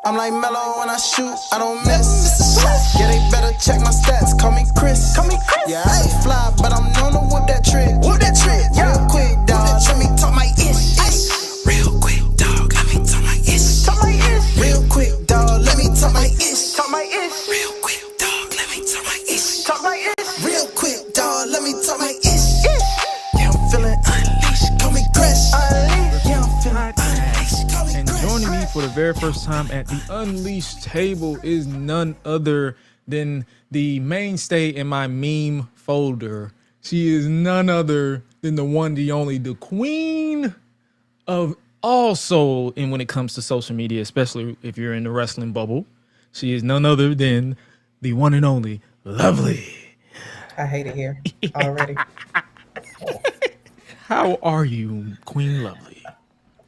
I'm like Mello when I shoot, I don't miss. Yeah, they better check my stats. Call me Chris. Yeah, I ain't fly, but I'm known to whoop that trick. Yeah. Real quick, dog. Let me talk my ish. Real quick, dog. Let me talk my ish. Real quick, dog. Let me talk my ish. Real quick, dog. Let me talk my ish. Real quick, dog. Let me talk my ish. Yeah, I'm feeling unleashed. Call me Chris. Yeah, I'm feeling unleashed. Call me And Chris. joining me for the very first time at the Unleashed table is none other than the mainstay in my meme folder. She is none other than the one, the only, the queen of also, and when it comes to social media, especially if you're in the wrestling bubble, she is none other than the one and only Lovely. I hate it here already. How are you, Queen Lovely?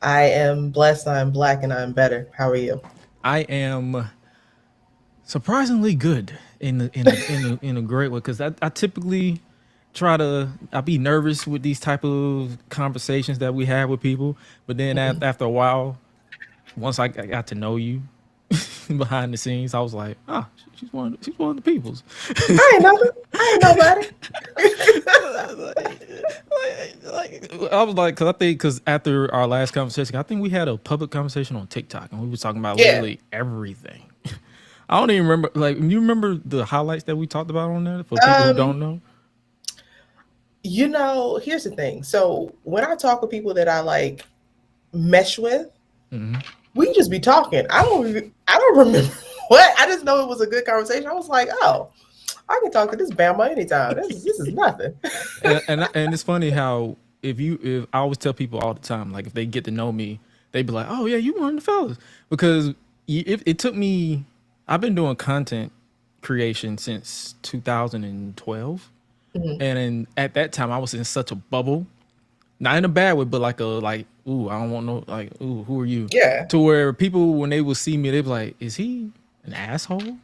I am blessed, I'm black, and I'm better. How are you? I am surprisingly good in a great way, because I typically I be nervous with these type of conversations that we have with people, but then after a while, once I got to know you behind the scenes, I was like, she's one of the peoples. I ain't nobody. I was like, because after our last conversation, I think we had a public conversation on TikTok, and we were talking about literally everything. I don't even remember. Like, you remember the highlights that we talked about on there for people who don't know? You know, here's the thing. So when I talk with people that I like mesh with, we just be talking. I don't remember what. I just know it was a good conversation. I was like, oh, I can talk to this Bama anytime. This is nothing. and it's funny how if I always tell people all the time, like if they get to know me, they be like, oh yeah, you one of the fellas, because it took me. I've been doing content creation since 2012. And at that time, I was in such a bubble, not in a bad way, but ooh, I don't want no, like, ooh, who are you? Yeah. To where people, when they would see me, they'd be like, is he an asshole?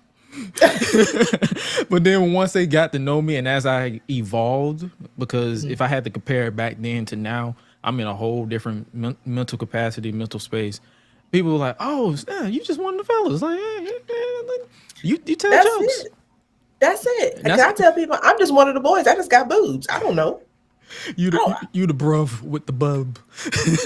But then once they got to know me, and as I evolved, because if I had to compare it back then to now, I'm in a whole different mental capacity, mental space. People were like, oh, yeah, you just one of the fellas. Like, you tell jokes. That's it. I tell people I'm just one of the boys. I just got boobs. I don't know. You the bruv with the bub.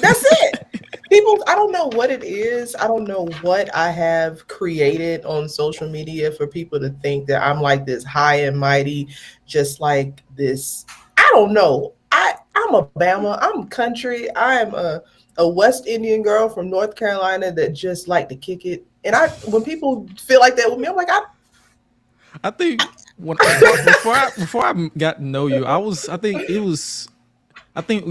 That's it. People, I don't know what it is. I don't know what I have created on social media for people to think that I'm like this high and mighty, just like this. I don't know. I'm a Bama. I'm country. I am a West Indian girl from North Carolina that just like to kick it. And when people feel like that with me, I'm like, I think before I got to know you, I think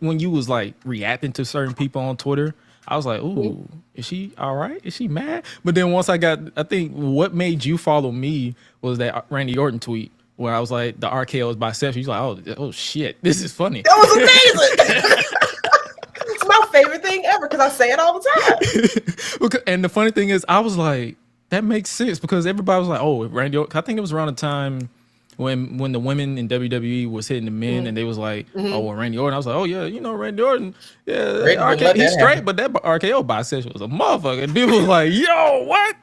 when you was like reacting to certain people on Twitter, I was like, ooh, is she all right? Is she mad? But then once I think what made you follow me was that Randy Orton tweet where I was like, the RKO is bisexual. He's like, oh shit, this is funny. That was amazing. It's my favorite thing ever because I say it all the time. And the funny thing is, I was like, that makes sense, because everybody was like, oh, Randy Orton. I think it was around the time when the women in WWE was hitting the men, and they was like, oh, well, Randy Orton. I was like, oh yeah, Randy Orton. Yeah, he's straight, but that RKO bisexual was a motherfucker. And people was like, yo, what?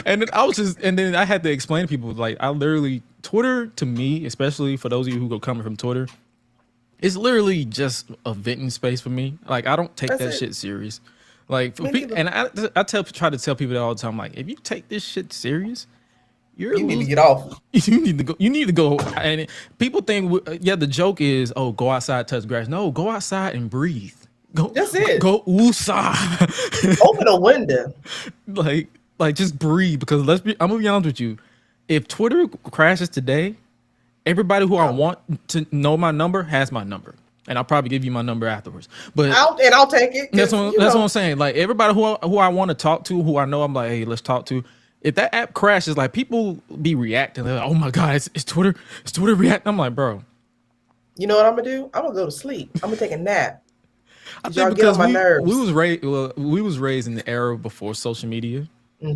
And then I had to explain to people, like, I literally, Twitter to me, especially for those of you who go coming from Twitter, it's literally just a venting space for me. Like, I don't take that shit serious. Like, and I try to tell people that all the time. Like, if you take this shit serious, you need to get off. You need to go. You need to go. And people think, the joke is, oh, go outside, touch grass. No, go outside and breathe. Go. That's it. Go outside. Open a window. Like just breathe. Because I'm gonna be honest with you. If Twitter crashes today, everybody who I want to know my number has my number. And I'll probably give you my number afterwards. But I'll take it. That's what I'm saying. Like, everybody who I want to talk to, who I know, I'm like, hey, let's talk to. If that app crashes, like, people be reacting. They're like, oh my God, it's Twitter. It's Twitter reacting. I'm like, bro. You know what I'm gonna do? I'm gonna go to sleep. I'm gonna take a nap. I think because we was raised in the era before social media,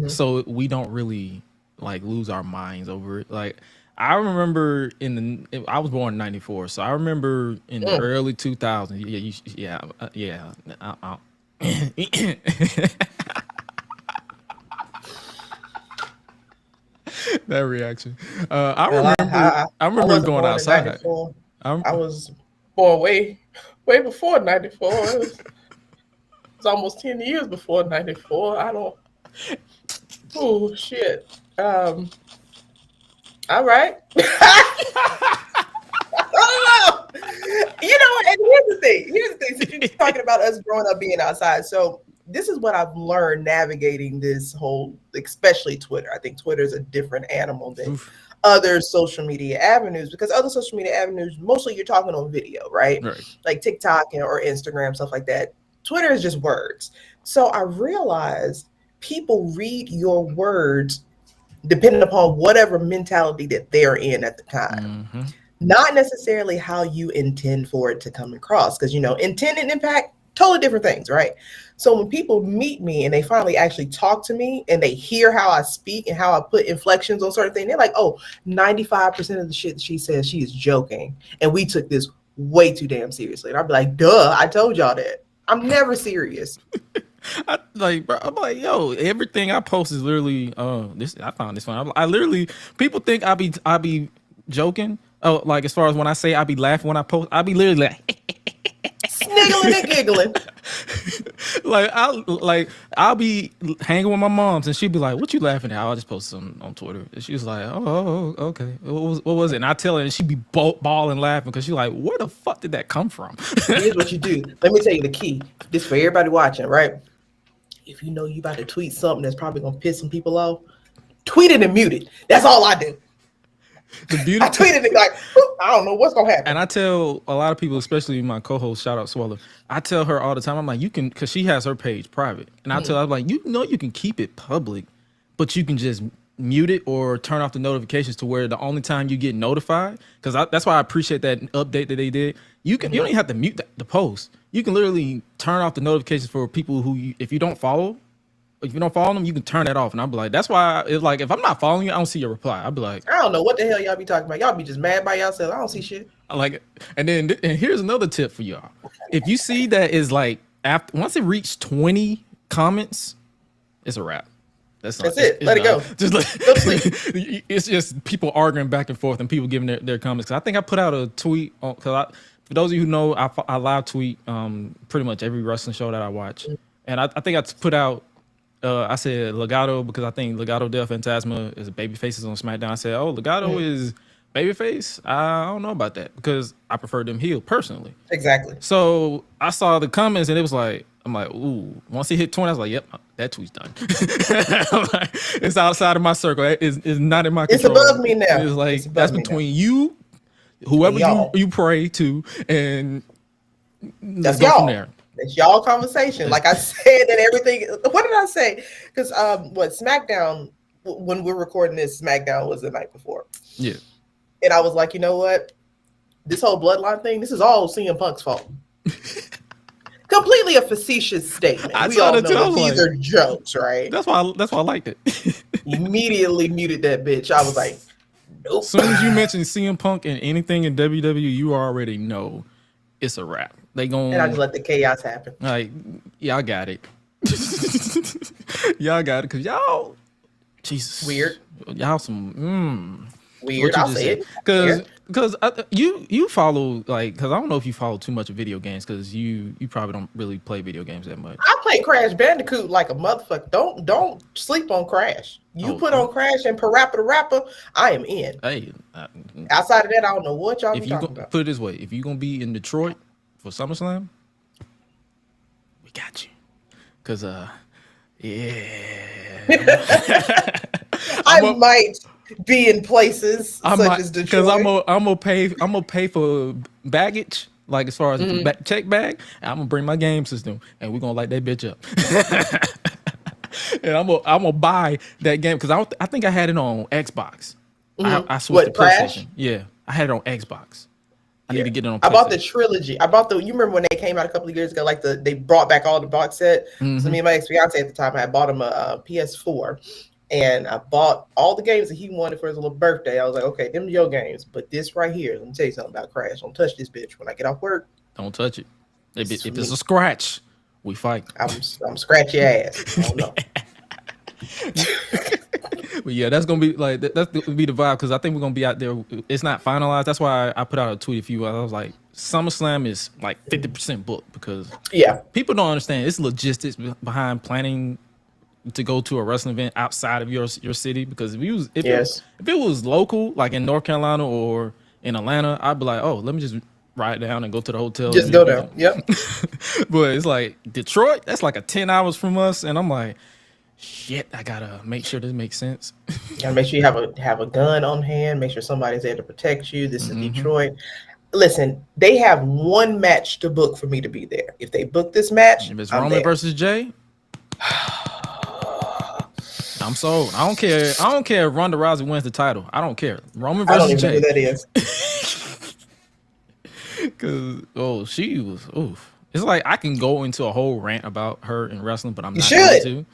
so we don't really like lose our minds over it. Like, I remember I was born in '94, so I remember in the early 2000s. That reaction. I Well, remember. I I remember wasn't going born in outside. '94. I'm, I was born way before '94. It's almost 10 years before '94. I don't. Oh shit. All right. I don't know. You know what? And here's the thing. Here's the thing. Since you're talking about us growing up being outside, so this is what I've learned navigating this whole, especially Twitter. I think Twitter is a different animal than other social media avenues, because other social media avenues, mostly you're talking on video, right? Like TikTok or Instagram, stuff like that. Twitter is just words. So I realized people read your words depending upon whatever mentality that they're in at the time. Mm-hmm. Not necessarily how you intend for it to come across, because intent and impact, totally different things, right? So when people meet me and they finally actually talk to me and they hear how I speak and how I put inflections on certain things, they're like, oh, 95% of the shit that she says, she is joking, and we took this way too damn seriously. And I'd be like, duh, I told y'all that. I'm never serious. Bro, I'm like, yo, everything I post is literally this. I found this fun. I literally, people think I be joking. Oh, like as far as when I say I be laughing when I post, I be literally like sniggling and giggling. I'll be hanging with my moms and she'd be like, "What you laughing at?" I'll just post something on Twitter. And she was like, "Oh, okay. What was it?" And I tell her, and she'd be bawling laughing because she's like, "Where the fuck did that come from?" Here's what you do. Let me tell you the key. This for everybody watching, right? If you know you about to tweet something that's probably gonna piss some people off, tweet it and mute it. That's all I do. I tweeted it like, I don't know what's gonna happen. And I tell a lot of people, especially my co-host, shout out Swallow, I tell her all the time, I'm like, you can, because she has her page private, and I tell her, I'm like, you can keep it public, but you can just mute it or turn off the notifications to where the only time you get notified, because that's why I appreciate that update that they did. You don't even have to mute the post. You can literally turn off the notifications for people who if you don't follow them, you can turn that off. And I'll be like, that's why it's like, if I'm not following you, I don't see your reply. I'll be like, I don't know what the hell y'all be talking about. Y'all be just mad by yourself. I don't see shit. I like it. And here's another tip for y'all. If you see that is like, once it reaches 20 comments, it's a wrap. That's it. Let it go. Just go to sleep. It's just people arguing back and forth and people giving their comments. Cause I think I put out a tweet for those of you who know, I live tweet pretty much every wrestling show that I watch. And I think I put out, I said Legado because I think Legado del Fantasma is babyfaces on SmackDown. I said, oh, Legado is babyface. I don't know about that because I prefer them heel personally. Exactly. So I saw the comments and it was like, I'm like, ooh. Once he hit 20, I was like, yep, that tweet's done. Like, it's outside of my circle. It's not in my control. It's above me now. It's like that's between you, whoever you pray to, and that's y'all. From there. It's y'all conversation. Like I said, that everything. What did I say? Because SmackDown, when we're recording this, SmackDown was the night before. Yeah. And I was like, you know what? This whole bloodline thing, this is all CM Punk's fault. Completely a facetious statement. We all know these are jokes, right? That's why I liked it. Immediately muted that bitch. I was like, nope. As soon as you mention CM Punk and anything in WWE, you already know it's a wrap. And I just let the chaos happen. Like, y'all got it. Y'all got it. Because y'all, Jesus. Weird. Y'all some, weird. I'll say it. Because you follow, like, because I don't know if you follow too much of video games, because you probably don't really play video games that much. I play Crash Bandicoot like a motherfucker. Don't sleep on Crash. You put on Crash and Parappa the Rapper, I am in. Hey, outside of that, I don't know what y'all be talking about. Put it this way, if you're going to be in Detroit for SummerSlam, we got you. Because, yeah. I might be in places such as Detroit. Because I'm gonna pay for baggage, like as far as check bag, and I'm gonna bring my game system, and we're gonna light that bitch up. And I'm gonna buy that game because I think I had it on Xbox. I switched to PlayStation. Yeah, I had it on Xbox. I need to get it on PlayStation. I bought the trilogy. You remember when they came out a couple of years ago, like they brought back all the box set. So me and my ex-fiance at the time, I had bought him a PS4. And I bought all the games that he wanted for his little birthday. I was like, okay, them are your games. But this right here, let me tell you something about Crash. Don't touch this bitch when I get off work. Don't touch it. If it's a scratch, we fight. I'm scratch your ass. I don't know. But yeah, that's gonna be like that's gonna be the vibe because I think we're gonna be out there. It's not finalized. That's why I put out a tweet a few. I was like, SummerSlam is like 50% booked because Yeah. people don't understand. It's logistics behind planning to go to a wrestling event outside of your city. Because Yes. if it was local, like in North Carolina or in Atlanta, I'd be like, oh, let me just ride down and go to the hotel. Just go down. Yep. But it's like Detroit, that's like a 10 hours from us, and I'm like, shit, I gotta make sure this makes sense. Gotta make sure you have a gun on hand. Make sure somebody's there to protect you. This is Detroit. Listen, they have one match to book for me to be there. If they book this match, If it's I'm Roman there. versus Jay, I'm sold. I don't care. I don't care if Ronda Rousey wins the title. I don't care. Roman I don't versus even know Jay. who that is. Because she was oof. It's like I can go into a whole rant about her in wrestling, but I'm not should. going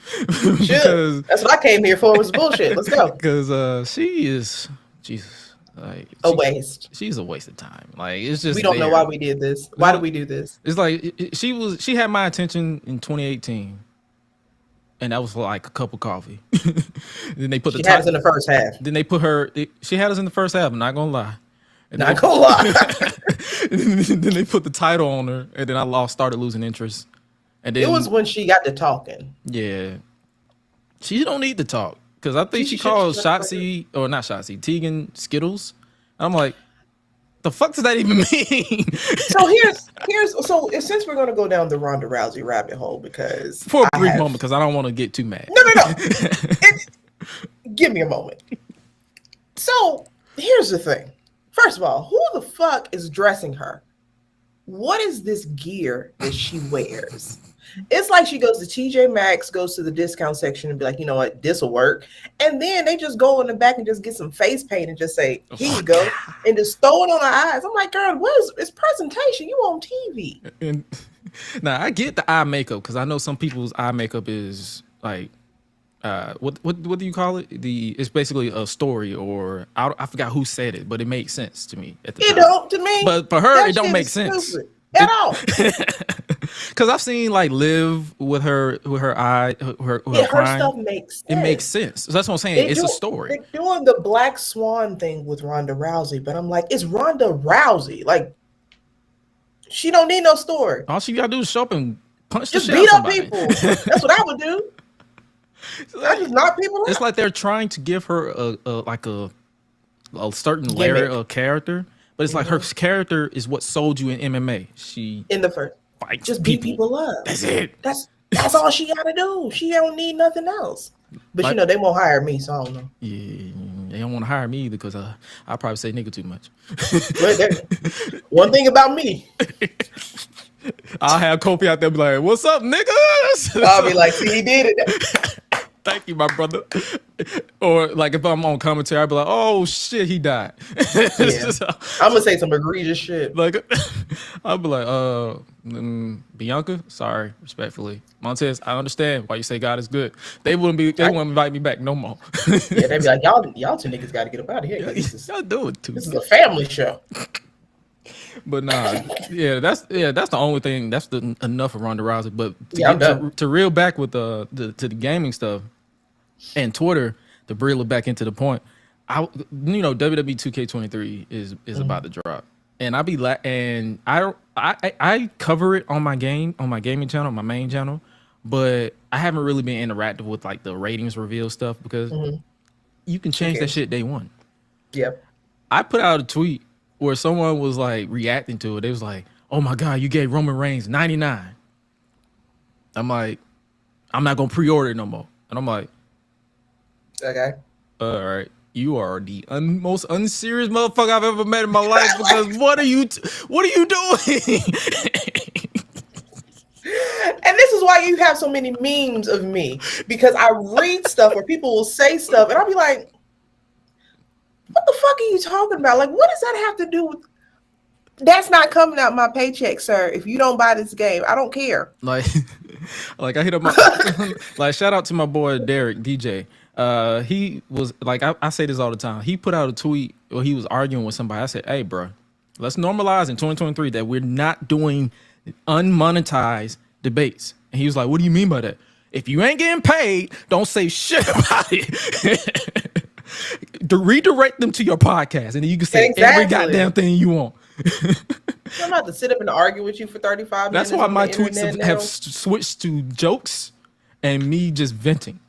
You should. That's what I came here for. Was bullshit. Let's go. because she is Jesus. Like A waste. She's a waste of time. Like it's just We don't know there. why we did this. Why did we do this? It's like she had my attention in 2018, and that was for like a cup of coffee. Then they put She had us in the first half. Then they put her. She had us in the first half. I'm not gonna lie. And Not gonna lie. then they put the title on her, and then I started losing interest. And then It was when she got to talking. yeah, she don't need to talk because I think she should called shut up. Shotzi or not Shotzi Tegan Skittles. I'm like, the fuck does that even mean? So since we're gonna go down the Ronda Rousey rabbit hole because For a brief moment, because I don't want to get too mad. No. Give me a moment. So here's the thing. First of all, who the fuck is dressing her? What is this gear that she wears? It's like she goes to TJ Maxx, goes to the discount section and be like, you know what, this will work. And then they just go in the back and just get some face paint and just say, here you go. And just throw it on her eyes. I'm like, girl, it's presentation. You on TV. And now I get the eye makeup because I know some people's eye makeup is like what do you call it? It's basically a story or I forgot who said it, but it made sense to me at the time. It don't to me. But for her, that it don't shit make is sense stupid. At all. Because I've seen like Liv with her eye, her Her crying. stuff makes sense. It makes sense. So that's what I'm saying. It's a story. They're doing the Black Swan thing with Ronda Rousey, but I'm like, it's Ronda Rousey. Like, she don't need no story. All she gotta do is show up and punch Just the shit beat out up of somebody. people. That's what I would do. I just knock people out. It's like they're trying to give her a certain layer Gimmick. of character, but it's like her character is what sold you in MMA. She In the first, fights just beat people up. That's it. That's all she gotta do. She don't need nothing else. But Like- you know, they won't hire me, so I don't know. Yeah, they don't want to hire me either because I probably say nigga too much. One thing about me, I'll have Kofi out there be like, "What's up, niggas?" I'll be like, see, he did it. Thank you, my brother. Or like if I'm on commentary, I'd be like, "Oh shit, he died." Yeah. I'm gonna say some egregious shit. Like I'll be like, Bianca, sorry, respectfully. Montez, I understand why you say God is good. They wouldn't invite me back no more. Yeah, they'd be like, y'all two niggas gotta get up out of here. 'Cause Y'all do it too. this is a family show. But nah, that's the only thing. That's enough of Ronda Rousey. But I'm done. to reel back with the gaming stuff and Twitter, to reel it back into the point, WWE 2K23 is about to drop, and I cover it on my gaming channel, my main channel, but I haven't really been interactive with like the ratings reveal stuff because you can change that shit day one. Yep. I put out a tweet where someone was like reacting to it. They was like, "Oh my God, you gave Roman Reigns 99." I'm like, I'm not gonna pre-order it no more. And I'm like, Okay. all right, you are the most unserious motherfucker I've ever met in my life because what are you doing? And this is why you have so many memes of me, because I read stuff where people will say stuff and I'll be like, what the fuck are you talking about? Like, what does that have to do with? That's not coming out my paycheck, sir. If you don't buy this game, I don't care. Like I hit up my like shout out to my boy Derek DJ. He was like I say this all the time. He put out a tweet where he was arguing with somebody. I said, "Hey, bro, let's normalize in 2023 that we're not doing unmonetized debates." And he was like, "What do you mean by that?" If you ain't getting paid, don't say shit about it. Redirect them to your podcast, and then you can say every goddamn thing you want. I'm about to sit up and argue with you for 35 minutes. That's why my the tweets have switched to jokes and me just venting.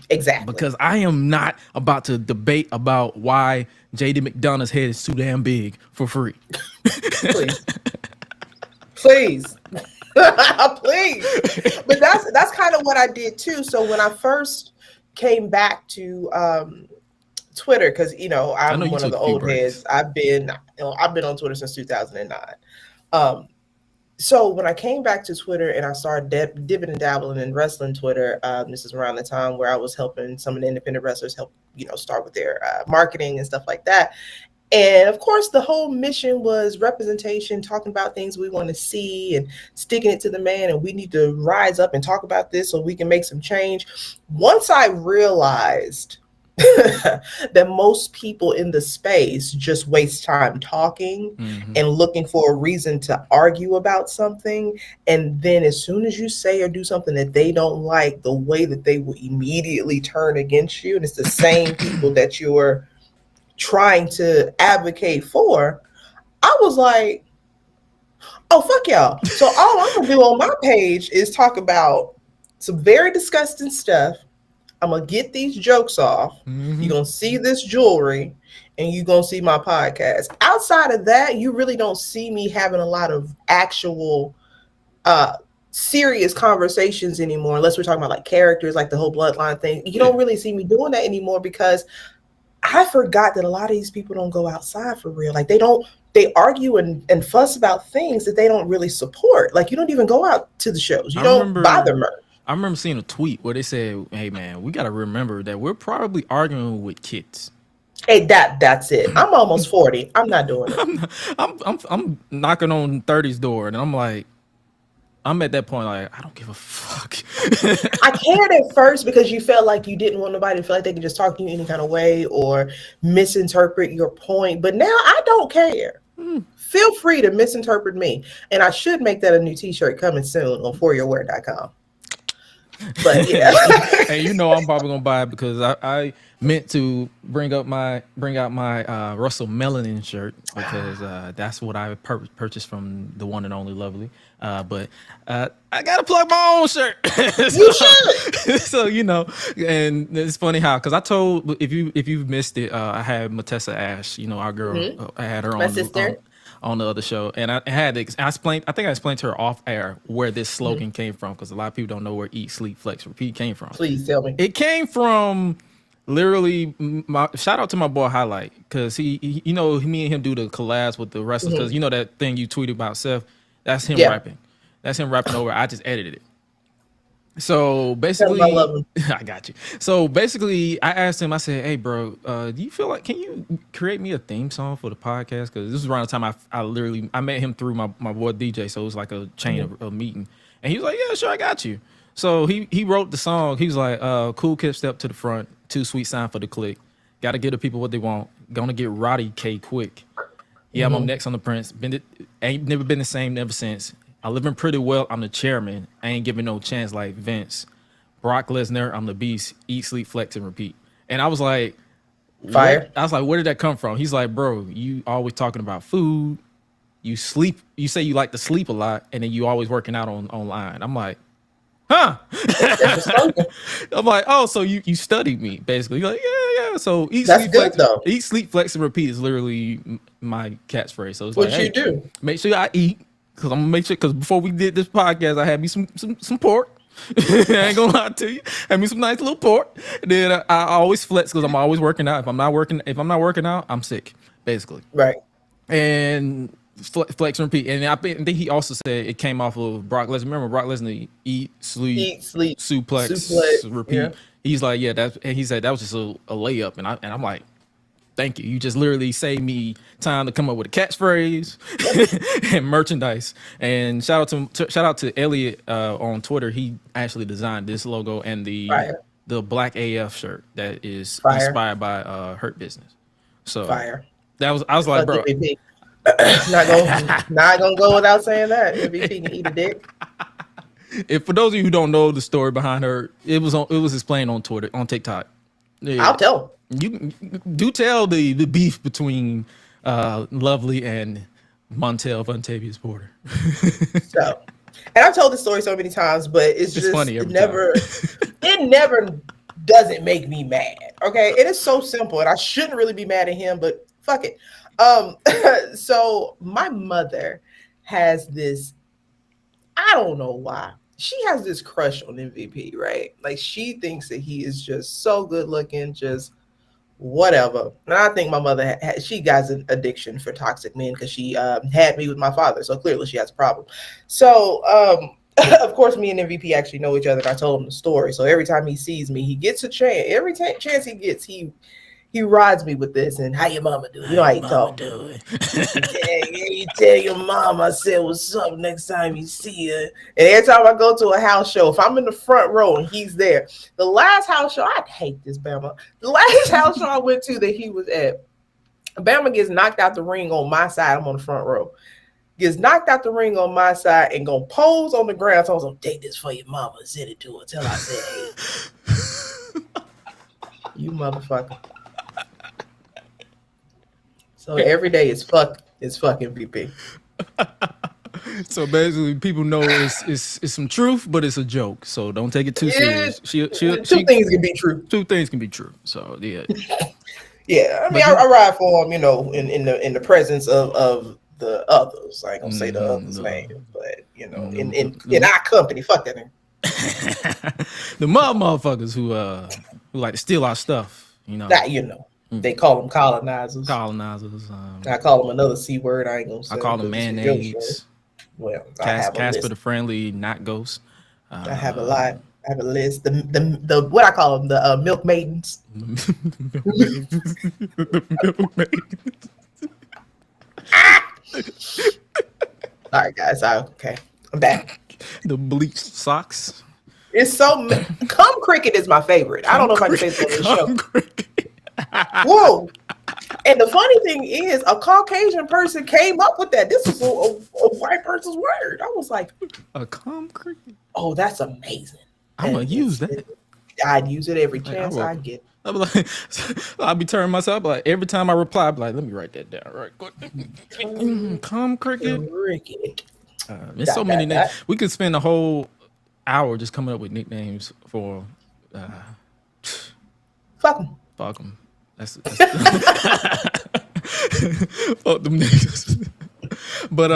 Exactly. Because I am not about to debate about why JD McDonough's head is too damn big for free. Please. Please. Please. But that's kind of what I did too. So when I first came back to Twitter, because I'm one of the old heads. I've been on Twitter since 2009. So when I came back to Twitter and I started dipping and dabbling in wrestling Twitter, this is around the time where I was helping some of the independent wrestlers start with their marketing and stuff like that. And of course, the whole mission was representation, talking about things we want to see and sticking it to the man. And we need to rise up and talk about this so we can make some change. Once I realized that most people in the space just waste time talking and looking for a reason to argue about something. And then as soon as you say or do something that they don't like, the way that they will immediately turn against you. And it's the same people that you're trying to advocate for. I was like, oh, fuck y'all. So all I'm going to do on my page is talk about some very disgusting stuff. I'm going to get these jokes off. You're going to see this jewelry and you're going to see my podcast. Outside of that, you really don't see me having a lot of actual serious conversations anymore, unless we're talking about like characters, like the whole bloodline thing. You don't really see me doing that anymore because I forgot that a lot of these people don't go outside for real. Like they argue and fuss about things that they don't really support. Like you don't even go out to the shows. You don't buy their merch. I remember seeing a tweet where they said, hey man, we got to remember that we're probably arguing with kids. Hey, that's it. I'm almost 40. I'm not doing it. I'm knocking on 30's door and I'm like, I'm at that point like, I don't give a fuck. I cared at first because you felt like you didn't want nobody to feel like they could just talk to you any kind of way or misinterpret your point. But now I don't care. Feel free to misinterpret me. And I should make that a new t-shirt coming soon on foryourwear.com. But yeah. And I'm probably gonna buy it because I meant to bring out my Russell Melanin shirt because that's what I purchased from the one and only Lovely. But I gotta plug my own shirt. You should. So and it's funny how because I told if you've missed it, I had Matessa Ash, our girl. I had her my sister. On the other show, and I think I explained to her off air where this slogan came from because a lot of people don't know where Eat, Sleep, Flex, Repeat came from. Please tell me. It came from literally shout out to my boy Highlight because he me and him do the collabs with the wrestlers because that thing you tweeted about Seth, that's him rapping. That's him rapping over. I just edited it. So basically, I love him. I got you. So basically, I asked him. I said, "Hey, bro, do you feel like can you create me a theme song for the podcast?" Because this was around the time I met him through my boy DJ. So it was like a chain of meeting, and he was like, "Yeah, sure, I got you." So he wrote the song. He was like, "Cool kid, step to the front. Too sweet sign for the click. Got to give the people what they want. Gonna get Roddy K quick. Yeah, I'm next on the Prince. Ain't never been the same ever since." I living pretty well. I'm the chairman. I ain't giving no chance like Vince. Brock Lesnar, I'm the beast. Eat, sleep, flex, and repeat. And I was like, fire. I was like, where did that come from? He's like, bro, you always talking about food. You sleep. You say you like to sleep a lot, and then you always working out online. I'm like, huh? I'm like, oh, so you studied me basically. You're like, yeah. So eat, that's sleep, good flex, though. Eat, sleep, flex, and repeat is literally my catchphrase. So it's what like, you hey, do? Make sure I eat. Cause I'm gonna make sure. Cause before we did this podcast, I had me some pork. I ain't gonna lie to you. Had me some nice little pork. And then I always flex because I'm always working out. If I'm not working out, I'm sick, basically. Right. And flex and repeat. And I think he also said it came off of Brock Lesnar. Remember Brock Lesnar eat, sleep, suplex, repeat. Yeah. He's like, yeah, that's. And he said that was just a layup. And I'm like, thank you. You just literally saved me time to come up with a catchphrase and merchandise. And shout out to Elliot on Twitter. He actually designed this logo and the Black AF shirt that is inspired by Hurt Business. So I was like, bro, not gonna go without saying that. MVP can eat a dick. If for those of you who don't know the story behind her, it was explained on Twitter, on TikTok. Yeah, I'll tell you do tell the beef between Lovely and Montel Vontavious Porter. so. And I've told this story so many times, but it's It's just funny every time. it never doesn't make me mad. Okay, it is so simple, and I shouldn't really be mad at him, but fuck it. So my mother has this. I don't know why. She has this crush on MVP, right? Like she thinks that he is just so good looking, just whatever. And I think my mother she got an addiction for toxic men because she had me with my father, so clearly she has a problem. So of course, me and MVP actually know each other. And I told him the story, so every time he sees me, he gets a chance. Every chance he gets, he rides me with this. And how your mama do? You know how you talk. You tell your mom I said what's up next time you see her. And every time I go to a house show, if I'm in the front row and he's there, the last house show, I hate this Bama. The last house show I went to that he was at, Bama gets knocked out the ring on my side. I'm on the front row. Gets knocked out the ring on my side and gonna pose on the ground. So I was gonna take this for your mama and send it to her. Tell her I said, hey, you motherfucker. So every day is fucking VP. So basically, people know it's some truth, but it's a joke. So don't take it too serious. Two things can be true. Two things can be true. So yeah. Yeah, I mean, I ride for him, you know, in the presence of the others. I ain't gonna say the others' name, but you know, in our company, fuck that name. The motherfuckers who like to steal our stuff, you know. That they call them colonizers. Colonizers. I call them another C word. I ain't gonna say. I call them mayonnaise. Well, Casper the Friendly, not Ghost. I have a lot. I have a list. The what I call them, the milk maidens. All right, guys. Okay, I'm back. The bleached socks. It's so. Cum cricket is my favorite. I don't know if I can say this on the show. Whoa. And the funny thing is, a Caucasian person came up with that. This was a white person's word. I was like, a cum cricket. Oh, that's amazing. I'm gonna use that. I'd use it every chance I get. I'll be like, I'll be turning myself like every time I reply, I'll be like, let me write that down. Right, cum cricket. There's so many names. We could spend a whole hour just coming up with nicknames for. Fuck them. Fuck them. That's fuck them niggas. But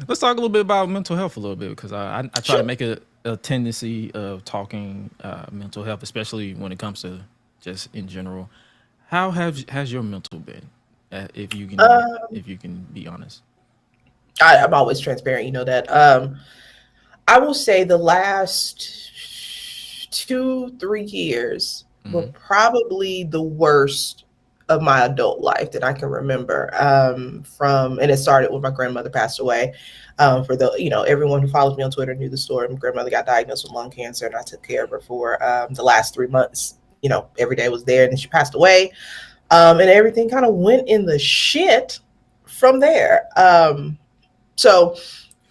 let's talk a little bit about mental health a little bit because I try to make a tendency of talking mental health, especially when it comes to just in general. How has your mental been? If you can be honest. I'm always transparent. You know that. I will say the last 2-3 years were probably the worst of my adult life that I can remember. And it started when my grandmother passed away. For everyone who follows me on Twitter knew the story. My grandmother got diagnosed with lung cancer, and I took care of her for the last 3 months. You know, every day was there, and then she passed away, and everything kind of went in the shit from there. So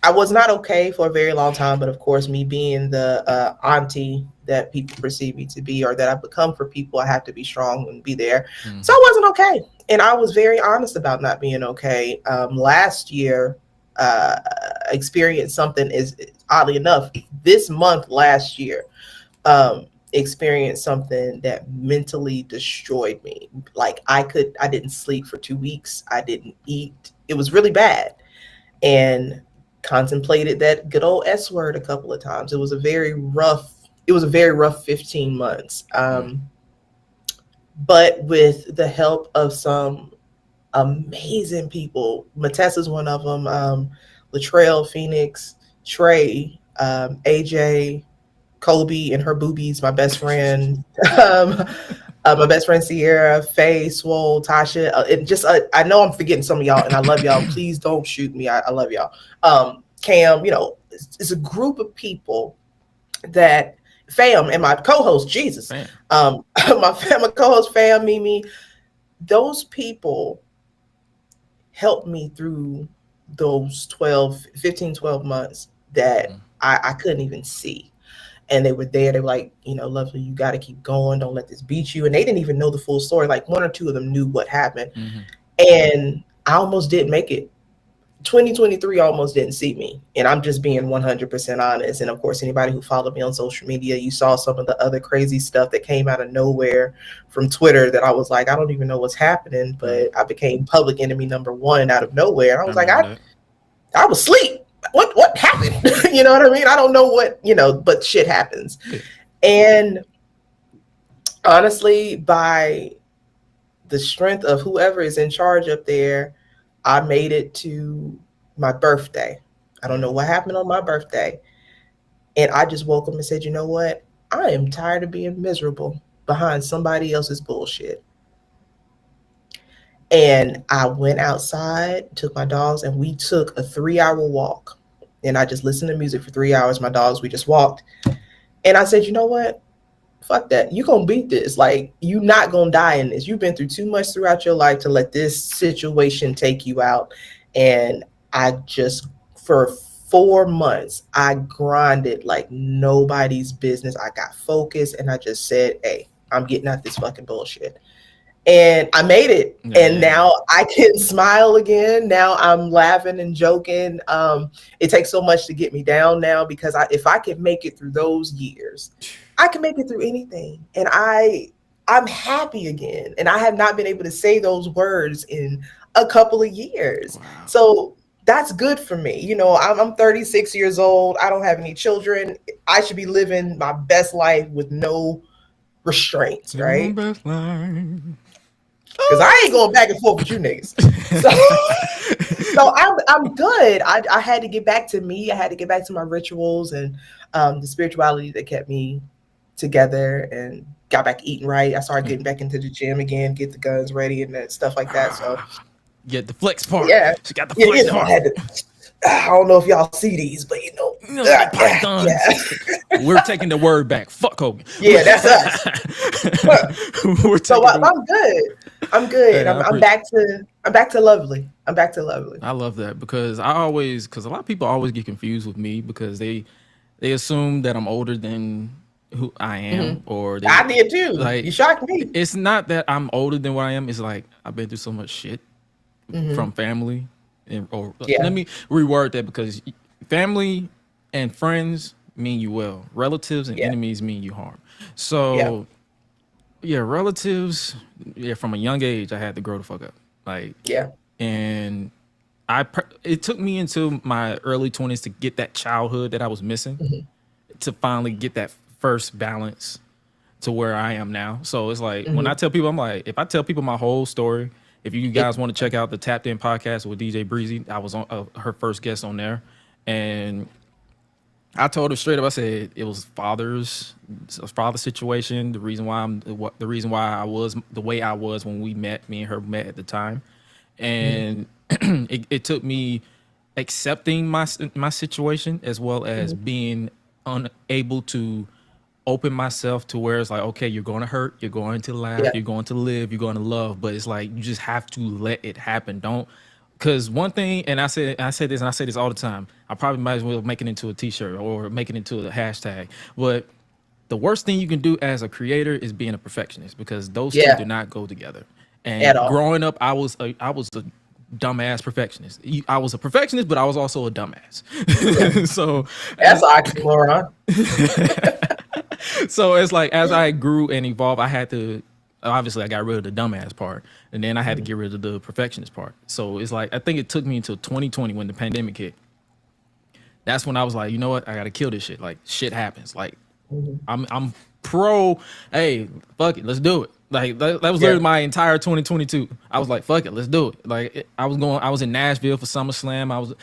I was not okay for a very long time, but of course, me being the auntie that people perceive me to be, or that I've become for people, I have to be strong and be there. So I wasn't okay, and I was very honest about not being okay. Last year, experienced something is oddly enough this month last year. Experienced something that mentally destroyed me. Like I didn't sleep for 2 weeks. I didn't eat. It was really bad, and contemplated that good old S word a couple of times. It was a very rough 15 months. But with the help of some amazing people, Matessa's one of them, Latrell, Phoenix, Trey, AJ, Kobe and her boobies, my best friend, my best friend Sierra, Faye, Swole, Tasha. I know I'm forgetting some of y'all, and I love y'all. Please don't shoot me. I love y'all. Cam, it's a group of people that fam and my co-host Jesus, my co-host fam, Mimi. Those people helped me through those 12 months that I couldn't even see. And they were there. They were like, Lovely, you got to keep going. Don't let this beat you. And they didn't even know the full story. Like one or two of them knew what happened. Mm-hmm. And I almost didn't make it. 2023 almost didn't see me. And I'm just being 100% honest. And of course, anybody who followed me on social media, you saw some of the other crazy stuff that came out of nowhere from Twitter that I was like, I don't even know what's happening. But I became public enemy number one out of nowhere. And I was like, I was asleep. What happened? You know what I mean? I don't know what, but shit happens. Yeah. And honestly, by the strength of whoever is in charge up there, I made it to my birthday. I don't know what happened on my birthday. And I just woke up and said, you know what? I am tired of being miserable behind somebody else's bullshit. And I went outside, took my dogs, and we took a 3-hour walk. And I just listened to music for 3 hours. My dogs, we just walked. And I said, you know what? Fuck that. You're going to beat this. Like, you're not going to die in this. You've been through too much throughout your life to let this situation take you out. And I just, for 4 months, I grinded like nobody's business. I got focused and I just said, hey, I'm getting out this fucking bullshit. And I made it. Yeah. And now I can smile again. Now I'm laughing and joking. It takes so much to get me down now, because if I can make it through those years, I can make it through anything. And I'm happy again. And I have not been able to say those words in a couple of years. Wow. So that's good for me. I'm 36 years old. I don't have any children. I should be living my best life with no restraints, right? Best life. Because I ain't going back and forth with you niggas. So I'm good. I had to get back to me. I had to get back to my rituals and the spirituality that kept me together, and got back eating right. I started getting back into the gym again, get the guns ready and that stuff like that. So get the flex part. Yeah. She got the flex part. I don't know if y'all see these, but we're taking the word back. Fuck Hogan. Yeah, that's us. So I'm good. I'm good. Hey, I'm back to lovely. I'm back to lovely. I love that, because a lot of people always get confused with me, because they assume that I'm older than who I am, or I did too. Like, you shocked me. It's not that I'm older than what I am. It's like I've been through so much shit from family. Let me reword that, because family and friends mean you well. Relatives and enemies mean you harm. So, relatives. From a young age, I had to grow the fuck up. And it took me into my early 20s to get that childhood that I was missing, to finally get that first balance to where I am now. So it's like when I tell people, I'm like, if I tell people my whole story. If you guys want to check out the Tapped In podcast with DJ Breezy, I was on her first guest on there, and I told her straight up. I said it was father situation. The reason why I was the way I was when me and her met at the time, and it took me accepting my situation, as well as being unable to open myself to where it's like, okay, you're going to hurt, you're going to laugh, you're going to live, you're going to love, but it's like you just have to let it happen. Don't, because one thing, and I say this all the time, I probably might as well make it into a t-shirt or make it into a hashtag, but the worst thing you can do as a creator is being a perfectionist, because those two do not go together. And growing up, I was a dumbass perfectionist. I was a perfectionist, but I was also a dumbass. So that's an oxymoron. So it's like, as I grew and evolved, I had to, obviously I got rid of the dumbass part, and then I had to get rid of the perfectionist part. So it's like, I think it took me until 2020 when the pandemic hit. That's when I was like, you know what? I got to kill this shit. Like, shit happens. Like, I'm pro, hey, fuck it, let's do it. Like, that was literally my entire 2022. I was like, fuck it, let's do it. Like, I was in Nashville for SummerSlam.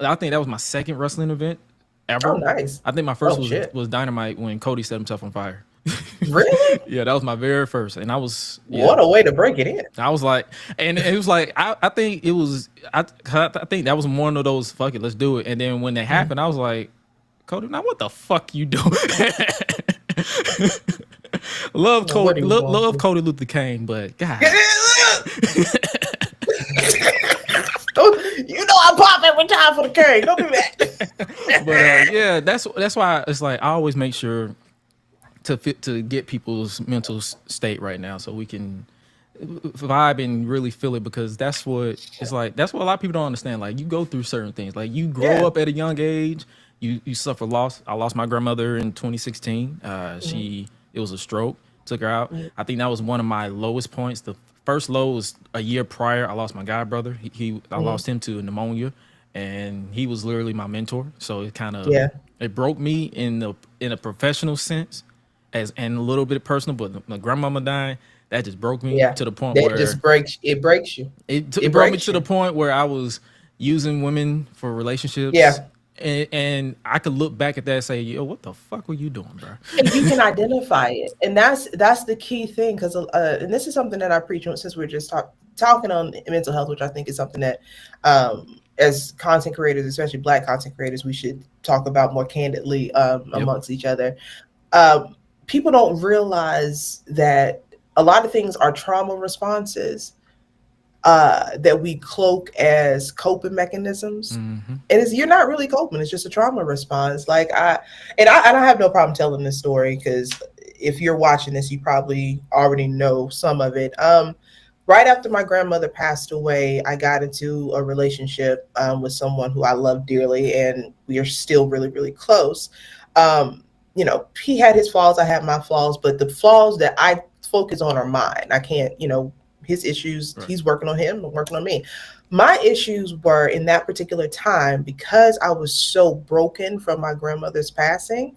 I think that was my second wrestling event ever. Oh, nice. I think my first was Dynamite, when Cody set himself on fire. Really? Yeah, that was my very first. And I was... What a way to break it in. I was like... And it was like... I think it was... I think that was one of those, fuck it, let's do it. And then when it happened, I was like, Cody, now what the fuck you doing? Love Cody Luther King, but God... I'm pop every time for the curry. Don't do that. But yeah, that's why it's like I always make sure to get people's mental state right now so we can vibe and really feel it, because that's what it's like. That's what a lot of people don't understand. Like, you go through certain things. Like, you grow Yeah. up at a young age, you suffer loss. I lost my grandmother in 2016. She It was a stroke, took her out. I think that was one of my lowest points. The first low was a year prior. I lost my god brother. I lost him to pneumonia, and he was literally my mentor. So it kind of Yeah. it broke me in a professional sense, and a little bit personal. But my grandmama dying, that just broke me Yeah. to the point That where just breaks it breaks you. it It brought me breaks to the you. point where I was using women for relationships, Yeah. and I could look back at that and say, yo, what the fuck were you doing, bro? And you can identify it, and that's the key thing, because and this is something that I preach on, since we're just talking on mental health, which I think is something that as content creators, especially Black content creators, we should talk about more candidly Yep. amongst each other. People don't realize that a lot of things are trauma responses that we cloak as coping mechanisms. And you're not really coping; it's just a trauma response. Like I have no problem telling this story, because if you're watching this, you probably already know some of it. Right after my grandmother passed away, I got into a relationship with someone who I love dearly, and we are still really, really close. He had his flaws, I had my flaws, but the flaws that I focus on are mine. I can't, his issues, Right. he's working on him, I'm working on me. My issues were in that particular time, because I was so broken from my grandmother's passing,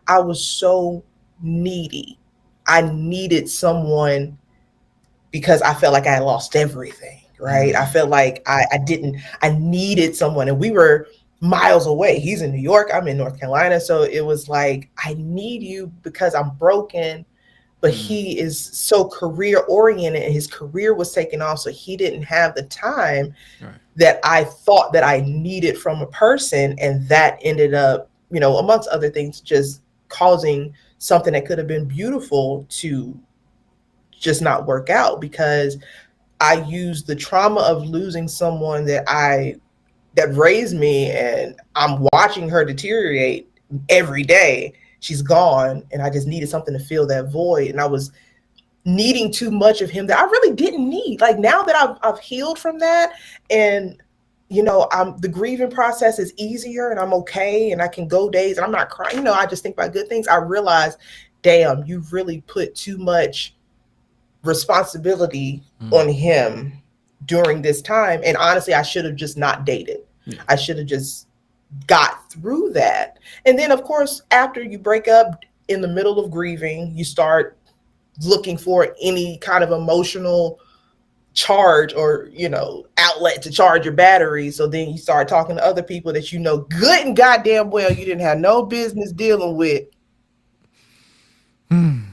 I was so needy. I needed someone because I felt like I had lost everything, right? I felt like I needed someone, and we were miles away. He's in New York, I'm in North Carolina. So it was like, I need you because I'm broken, but he is so career oriented, and his career was taken off. So he didn't have the time Right. that I thought that I needed from a person. And that ended up, amongst other things, just causing something that could have been beautiful to just not work out, because I used the trauma of losing someone that raised me, and I'm watching her deteriorate every day. She's gone, and I just needed something to fill that void, and I was needing too much of him that I really didn't need. Like, now that I've healed from that, and the grieving process is easier, and I'm okay, and I can go days and I'm not crying. I just think about good things. I realize, damn, you really put too much responsibility on him during this time. And honestly, I should have just not dated. Yeah. I should have just got through that. And then, of course, after you break up, in the middle of grieving, you start looking for any kind of emotional charge, or outlet to charge your battery. So then you start talking to other people that good and goddamn well you didn't have no business dealing with, and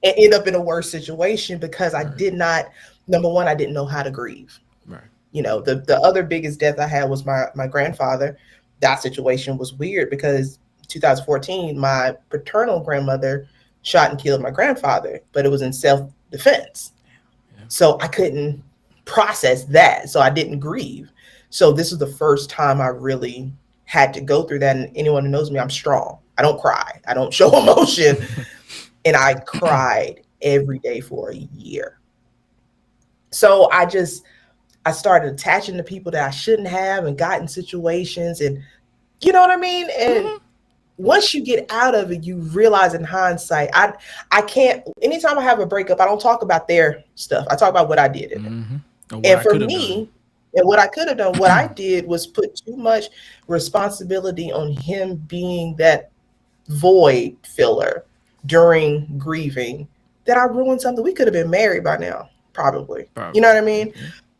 end up in a worse situation, because I did not, number one, I didn't know how to grieve. Right. The other biggest death I had was my grandfather. That situation was weird, because 2014, my paternal grandmother shot and killed my grandfather, but it was in self-defense. Yeah. So I couldn't process that. So I didn't grieve. So this was the first time I really had to go through that. And anyone who knows me, I'm strong. I don't cry. I don't show emotion. And I cried every day for a year. So I started attaching to people that I shouldn't have, and got in situations, and you know what I mean? And once you get out of it, you realize in hindsight, I can't, anytime I have a breakup, I don't talk about their stuff. I talk about what I did in it. And for me, and what I could have done, what I did was put too much responsibility on him being that void filler during grieving, that I ruined something. We could have been married by now, probably. You know what I mean?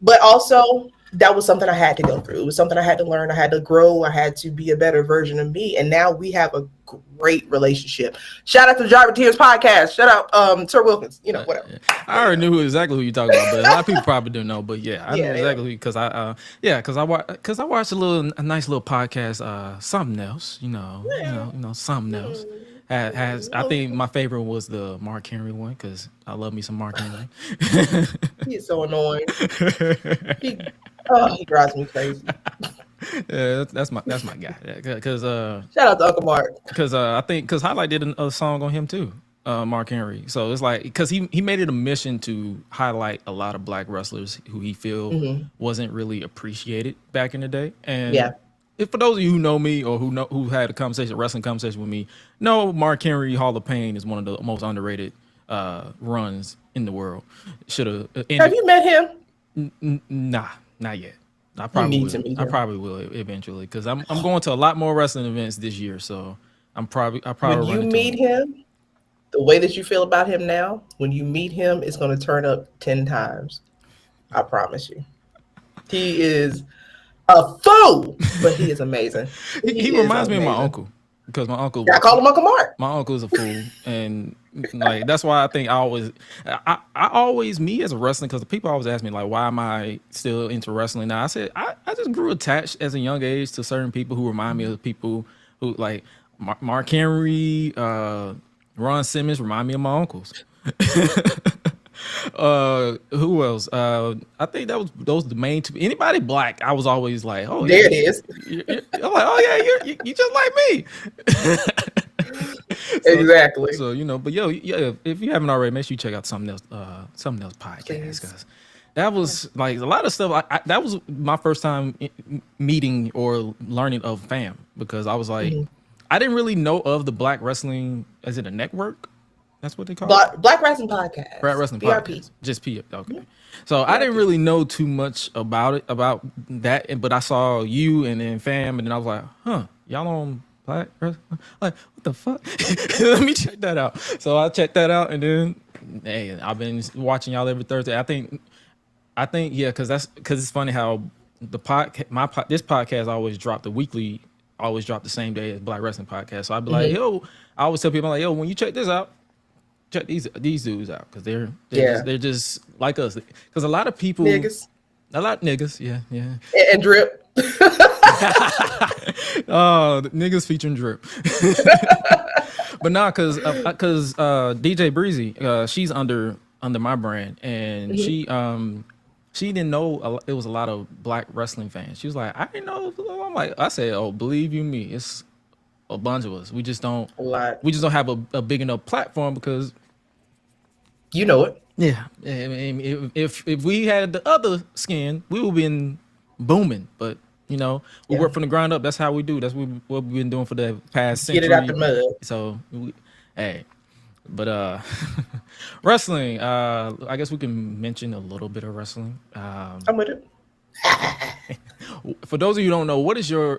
But also, that was something I had to go through. It was something I had to learn. I had to grow. I had to be a better version of me. And now we have a great relationship. Shout out to the Driver Tears podcast. Shout out Sir Wilkins. Whatever. I already knew exactly who you're talking about, but a lot of people probably don't know. But yeah, I know exactly because I watched a nice little podcast, something else, something else. I think my favorite was the Mark Henry one, because I love me some Mark Henry. He's so annoying. Oh, he drives me crazy. Yeah, that's my guy. Because Shout out to Uncle Mark. I think because Highlight did a song on him too, Mark Henry. So it's like because he made it a mission to highlight a lot of black wrestlers who he feel Hmm. wasn't really appreciated back in the day. And Yeah. if for those of you who know me or who had a wrestling conversation with me, know Mark Henry Hall of Pain is one of the most underrated runs in the world. Should have Have ended. you met him? Nah, not yet. I You probably need will. to meet I him. probably will eventually because I'm going to a lot more wrestling events this year. So I When probably run you into meet him. him, the way that you feel about him now, when you meet him, it's going to turn up 10 times. I promise you. He is a fool, but he is amazing. He He is reminds me of my amazing. uncle because I call him Uncle Mark. my uncle is a fool, and like that's why I think I always me as a wrestling because the people always ask me like why am I still into wrestling now. I said I just grew attached as a young age to certain people who remind me of people who like Mark Henry, Ron Simmons remind me of my uncles. Who else? I think those the main two. Anybody black, I was always like, oh yeah, There it is. I'm like, oh yeah, you just like me. so Exactly. so but yo, yeah, if you haven't already, make sure you check out something else podcast, Please. guys. That was like a lot of stuff. That was my first time meeting or learning of fam because I was like, Mhm. I didn't really know of the Black Wrestling. Is it a network? That's what they call it. Black Wrestling Brad Podcast. Wrestling BRP. Podcast. Just P. Okay. Mhm. So I didn't BRP. really know too much about that, but I saw you and then fam, and then I was like, huh, y'all on Black Wrestling? Like, what the fuck? Let me check that out. So I checked that out, and then hey, I've been watching y'all every Thursday. I think yeah, because it's funny how this podcast always drop the weekly, always drop the same day as Black Wrestling Podcast. So I'd be like, Mhm. yo, I always tell people I'm like, yo, when you check this out, check these dudes out because Yeah. they're just like us. Because a lot of people, Niggas. a lot of niggas, yeah. And Drip. Oh, the niggas featuring Drip. But nah, because DJ Breezy, she's under my brand, and Mhm. she didn't know it was a lot of black wrestling fans. She was like, I didn't know. I'm like, I said, oh, believe you me, it's a bunch of us. A lot. We just don't have a big enough platform because You know it. yeah, I mean, if we had the other skin, we would been booming. But we Yeah. work from the ground up. That's how we do. That's what we've been doing for the past Get it out the century. mud. So, hey, but wrestling. I guess we can mention a little bit of wrestling. I'm with it. For those of you who don't know, what is your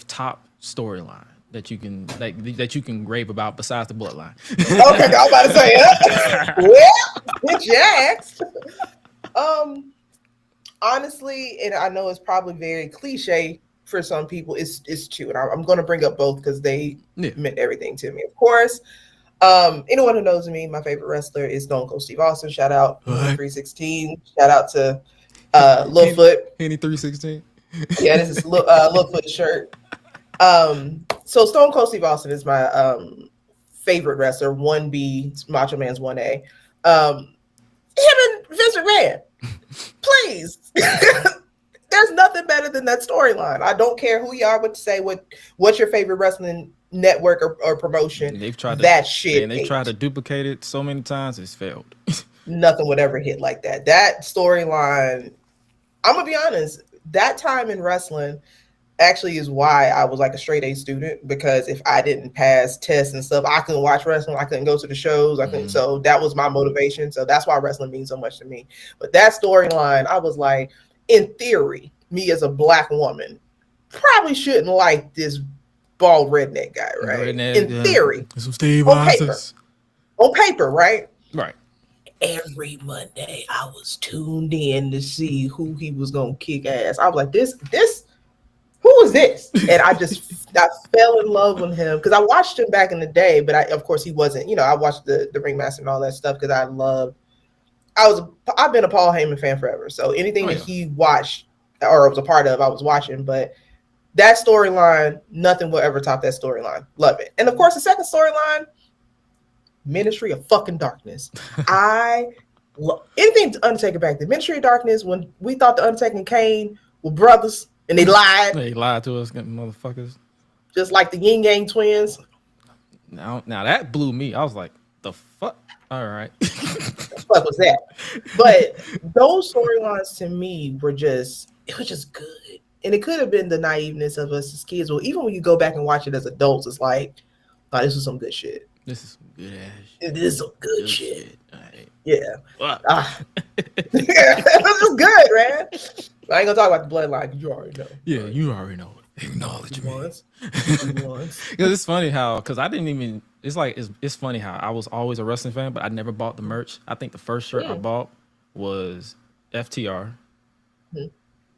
top storyline that you can rave about besides the bloodline? Okay, I was about to say it. Well, bitch, you asked. Honestly, and I know it's probably very cliche for some people. It's true, and I'm going to bring up both because they Yeah. meant everything to me. Of course, anyone who knows me, my favorite wrestler is Stone Cold Steve Austin. Shout out What? 316. Shout out to Littlefoot. Henny 316. Yeah, this is Littlefoot shirt. So Stone Cold Steve Austin is my favorite wrestler. 1B, Macho Man's 1A. Him and Vince McMahon. Please. There's nothing better than that storyline. I don't care who you are, what to say, what's your favorite wrestling network or promotion. They've tried that shit. and they tried to duplicate it so many times, it's failed. Nothing would ever hit like that. That storyline, I'm gonna be honest, that time in wrestling actually is why I was like a straight A student, because if I didn't pass tests and stuff, I couldn't watch wrestling, I couldn't go to the shows, I couldn't. So that was my motivation. So that's why wrestling means so much to me. But that storyline, I was like, in theory, me as a black woman probably shouldn't like this bald redneck guy, right? In theory, Some Steve on paper. Austin's. On paper, right? Right. Every Monday I was tuned in to see who he was gonna kick ass. I was like, this who is this? And I fell in love with him because I watched him back in the day, but of course he wasn't, I watched the Ringmaster and all that stuff because I've been a Paul Heyman fan forever. So anything that he watched or was a part of, I was watching. But that storyline, nothing will ever top that storyline. Love it. And of course, the second storyline, Ministry of fucking Darkness. I anything to Undertaker back then. Ministry of Darkness, when we thought the Undertaker and Kane were brothers and they lied, They lied to us, motherfuckers. just like the Yin Yang twins. Now that blew me. I was like, the fuck? All right. The fuck was that? But those storylines to me were just, it was just good. And it could have been the naiveness of us as kids. Well, even when you go back and watch it as adults, it's like, oh, this was some good shit. This is some good ass shit. It is some good shit. Right. Yeah. Fuck. It was just good, man. I ain't gonna talk about the bloodline. You already know. Yeah, you already know. Acknowledge me. Once. Because it's funny how, because I didn't even, it's funny how I was always a wrestling fan, but I never bought the merch. I think the first shirt I bought was FTR,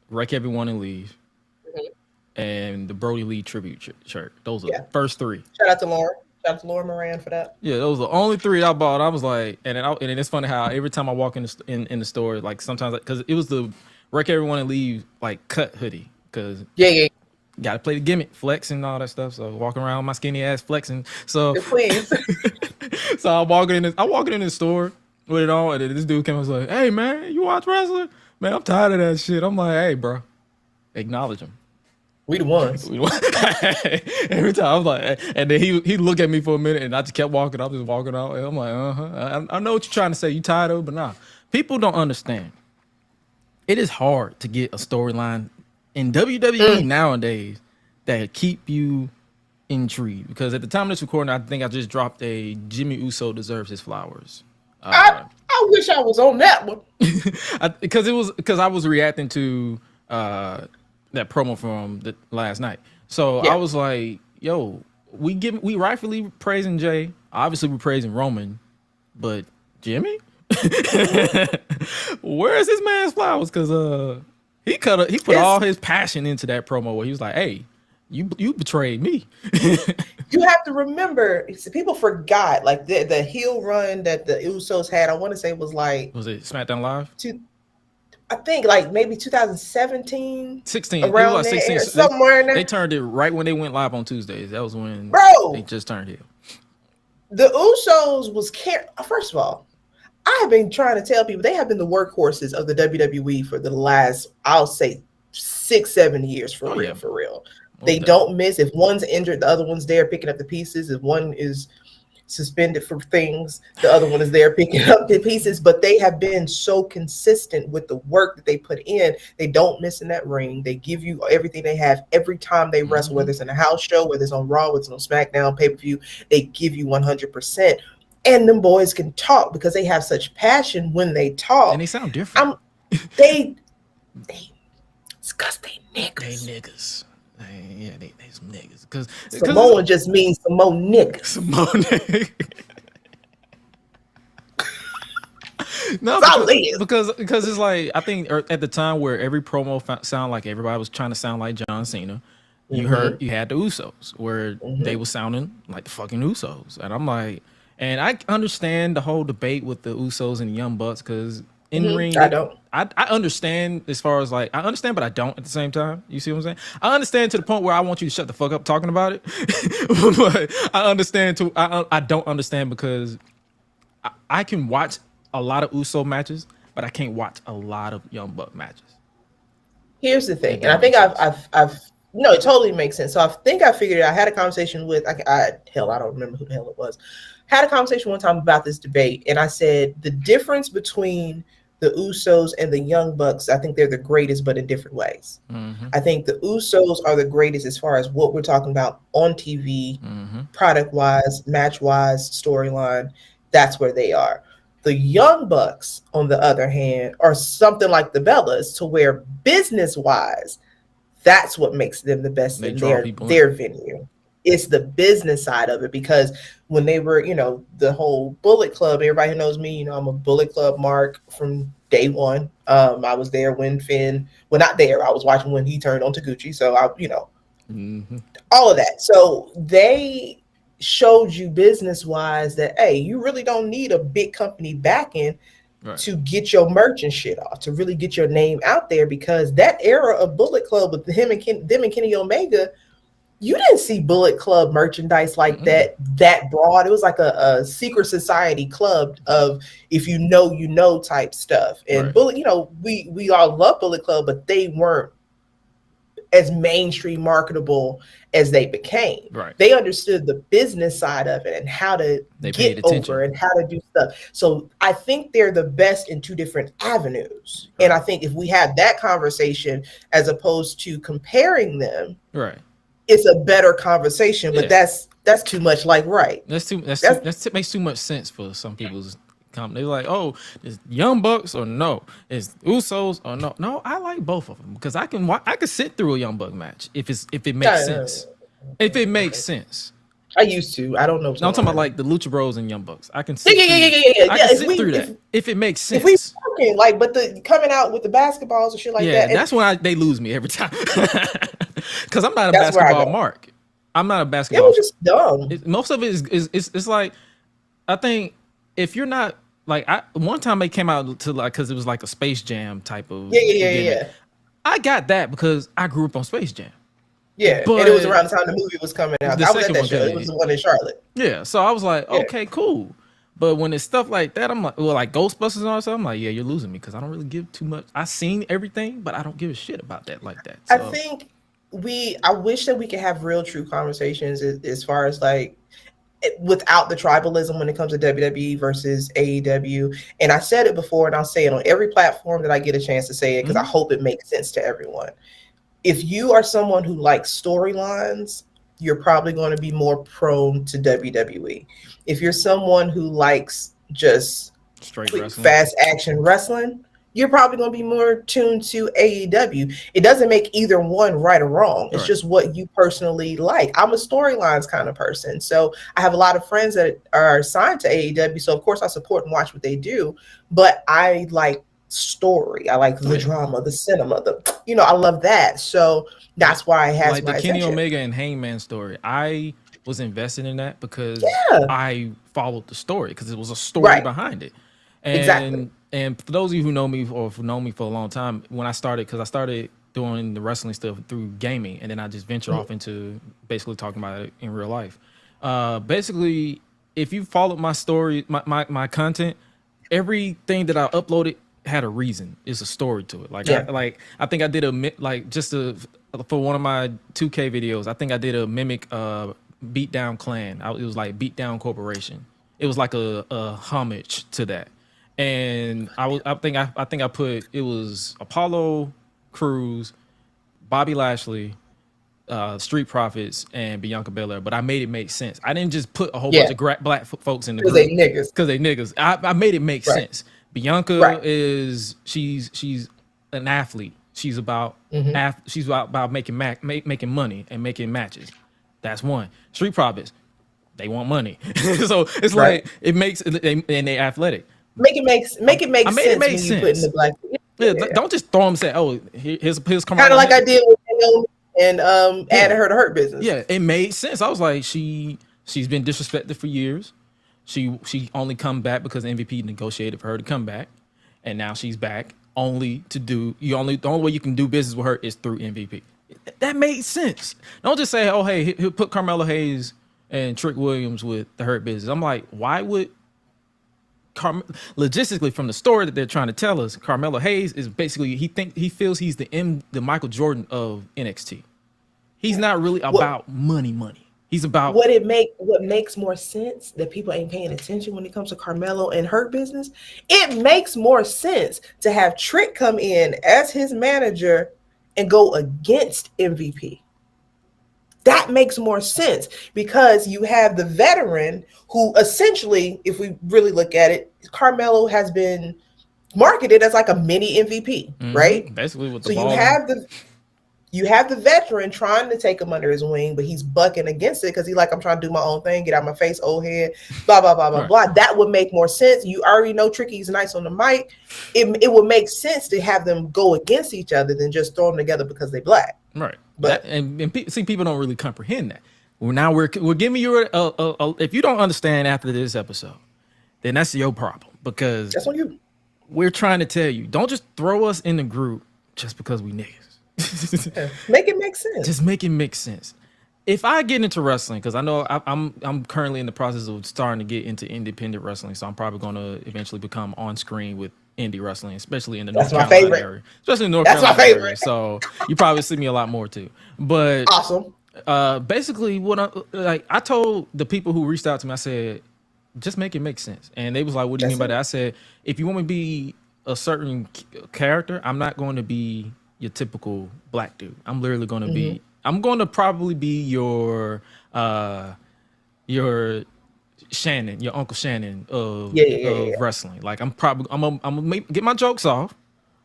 Wreck Everyone and Leave, and the Brody Lee tribute shirt. Those are the first three. Shout out to Lauren. Shout out to Lauren Moran for that. Yeah, those are the only three I bought. I was like, and then it's funny how every time I walk in the store, like sometimes, because it was the Wreck Everyone and Leave like cut hoodie, because got to play the gimmick, flex and all that stuff. So walking around my skinny ass flexing. So please. So I'm walking in the store with it on, and then this dude came and was like, "Hey man, you watch wrestling? Man, I'm tired of that shit." I'm like, "Hey bro, acknowledge him." We the ones. Every time I was like, and then he looked at me for a minute, and I just kept walking. I was just walking out, and I'm like, I know what you're trying to say. You tired of it, but nah, people don't understand. It is hard to get a storyline in WWE nowadays that keep you intrigued, because at the time of this recording, I think I just dropped a Jimmy Uso deserves his flowers. I wish I was on that one. because I was reacting to that promo from the last night. So I was like, yo, we rightfully praising Jay. Obviously we're praising Roman, but Jimmy? Where is this man's flowers? Because he put all his passion into that promo where he was like, hey, you betrayed me. You have to remember, people forgot, like the heel run that the Usos had, I want to say was like, was it SmackDown Live? I think like maybe 2017, 16, around like 16, there, somewhere in there. They turned it right when they went live on Tuesdays. That was when they just turned heel. The Usos was first of all, I have been trying to tell people they have been the workhorses of the WWE for the last, I'll say, 6-7 years for real. They don't miss. If one's injured, the other one's there picking up the pieces. If one is suspended for things, the other one is there picking up the pieces. But they have been so consistent with the work that they put in. They don't miss in that ring. They give you everything they have every time they wrestle, whether it's in a house show, whether it's on Raw, whether it's on SmackDown, pay-per-view. They give you 100%. And them boys can talk because they have such passion when they talk. And they sound different. They disgusting niggas. They niggas. They some niggas. Because Samoan just means Samoan niggas. Samoan niggas. No, because it's like, I think at the time where every promo sound like everybody was trying to sound like John Cena, you had the Usos where they were sounding like the fucking Usos, and I'm like, and I understand the whole debate with the Usos and the Young Bucks, because in ring, I understand as far as like, I understand, but I don't at the same time. You see what I'm saying? I understand to the point where I want you to shut the fuck up talking about it, but I understand too. I don't understand because I can watch a lot of Uso matches, but I can't watch a lot of Young Buck matches. Here's the thing, and I think I've no, it totally makes sense. So I think I figured it out. I had a conversation with I don't remember who the hell it was. Had a conversation one time about this debate, and I said the difference between the Usos and the Young Bucks, I think they're the greatest, but in different ways. I think the Usos are the greatest as far as what we're talking about on TV, product-wise, match-wise, storyline. That's where they are. The Young Bucks, on the other hand, are something like the Bellas, to where business-wise, that's what makes them the best in their venue. It's the business side of it, because when they were, the whole Bullet Club, everybody who knows me, I'm a Bullet Club mark from day one. I was there when Finn, well, not there, I was watching when he turned on Taguchi. So all of that. So they showed you business wise that, hey, you really don't need a big company backing to get your merch and shit off, to really get your name out there, because that era of Bullet Club with them and Kenny Omega, you didn't see Bullet Club merchandise like that broad. It was like a secret society club of if you know type stuff. And Right. Bullet, we all love Bullet Club, but they weren't as mainstream marketable as they became. Right. They understood the business side of it and how to They get paid attention. over and how to do stuff. So I think they're the best in two different avenues. And I think if we have that conversation as opposed to comparing them, Right. it's a better conversation. But that's too much like right. That makes too much sense for some people's comment. They're like, oh, it's Young Bucks or no, it's Usos or no. No, I like both of them because I can sit through a Young Buck match if it makes sense. If it makes sense. I used to. I don't know. No, I'm talking about like the Lucha Bros and Young Bucks. I can Yeah. I can sit through that if it makes sense. If we talking but the coming out with the basketballs and shit like that. That's when they lose me every time. Because I'm not a basketball mark. I'm not a basketball. It was just dumb. Most of it is like, I think if you're not like, one time they came out to like, because it was like a Space Jam type of yeah. I got that because I grew up on Space Jam. Yeah, but and it was around the time the movie was coming out. I was at that show. It was the one in Charlotte. Yeah, so I was like, okay, cool. But when it's stuff like that, I'm like, well, like Ghostbusters and all that, I'm like, yeah, you're losing me because I don't really give too much. I've seen everything, but I don't give a shit about that like that. So. I think I wish that we could have real, true conversations as far as like without the tribalism when it comes to WWE versus AEW. And I said it before, and I'll say it on every platform that I get a chance to say it because I hope it makes sense to everyone. If you are someone who likes storylines, you're probably going to be more prone to WWE. If you're someone who likes just straight quick, wrestling, fast action wrestling, you're probably going to be more tuned to AEW. It doesn't make either one right or wrong. It's just what you personally like. I'm a storylines kind of person. So I have a lot of friends that are signed to AEW. So of course I support and watch what they do, but I like story. I like the drama, the cinema, I love that. So that's why it has like my the Kenny attention. Omega and Hangman story. I was invested in that because I followed the story because it was a story behind it. And, exactly. And for those of you who know me or who know me for a long time, when I started doing the wrestling stuff through gaming, and then I just ventured off into basically talking about it in real life. Basically, if you followed my story, my content, everything that I uploaded had a reason. It's a story to it. I think I did for one of my 2K videos, I think I did a mimic Beatdown Clan. It was like Beatdown Corporation. It was like a homage to that. And I think I put, it was Apollo Crews, Bobby Lashley, Street Profits, and Bianca Belair, but I made it make sense. I didn't just put a whole bunch of black folks in the group. Because they niggas. I made it make sense. Bianca she's an athlete. She's about she's about making money and making matches. That's one. Street Profits, they want money. So it's like it makes and they athletic. Make it make sense when you put in the black. Yeah, don't just throw them and say, oh, here's Carmelo. Kind of like I did with Naomi and added her to Hurt Business. Yeah, it made sense. I was like, she's been disrespected for years. She only come back because MVP negotiated for her to come back, and now she's back only to do the only way you can do business with her is through MVP. That made sense. Don't just say, oh hey, he'll put Carmelo Hayes and Trick Williams with the Hurt Business. I'm like, why would logistically from the story that they're trying to tell us, Carmelo Hayes is basically he feels he's the Michael Jordan of NXT. He's not really about money. He's about what makes more sense that people ain't paying attention when it comes to Carmelo and Hurt Business. It makes more sense to have Trick come in as his manager and go against MVP. That makes more sense because you have the veteran who essentially, if we really look at it, Carmelo has been marketed as like a mini MVP, right? Basically with the so ball. You have the veteran trying to take him under his wing, but he's bucking against it because he's like, I'm trying to do my own thing, get out my face, old head, blah, blah, blah, blah, blah. That would make more sense. You already know Tricky's nice on the mic. It would make sense to have them go against each other than just throw them together because they black. Right. But people don't really comprehend that. Now we're giving you if you don't understand after this episode, then that's your problem because that's on you. We're trying to tell you, don't just throw us in the group just because we niggas. Make it make sense. Just make it make sense. if I get into wrestling, because I know I'm currently in the process of starting to get into independent wrestling, so I'm probably going to eventually become on screen with indie wrestling, especially in the That's North my Carolina favorite. area, especially in the North That's my Carolina area. favorite. So you probably see me a lot more too. But Awesome. basically, I told the people who reached out to me, I said, just make it make sense. And they was like, what do you That's mean by it. that? I said, if you want me to be a certain character, I'm not going to be your typical black dude. I'm literally going to Mm-hmm. be, I'm going to probably be your Shannon, your Uncle Shannon Yeah, yeah, yeah, of yeah. wrestling. Like I'm gonna get my jokes off,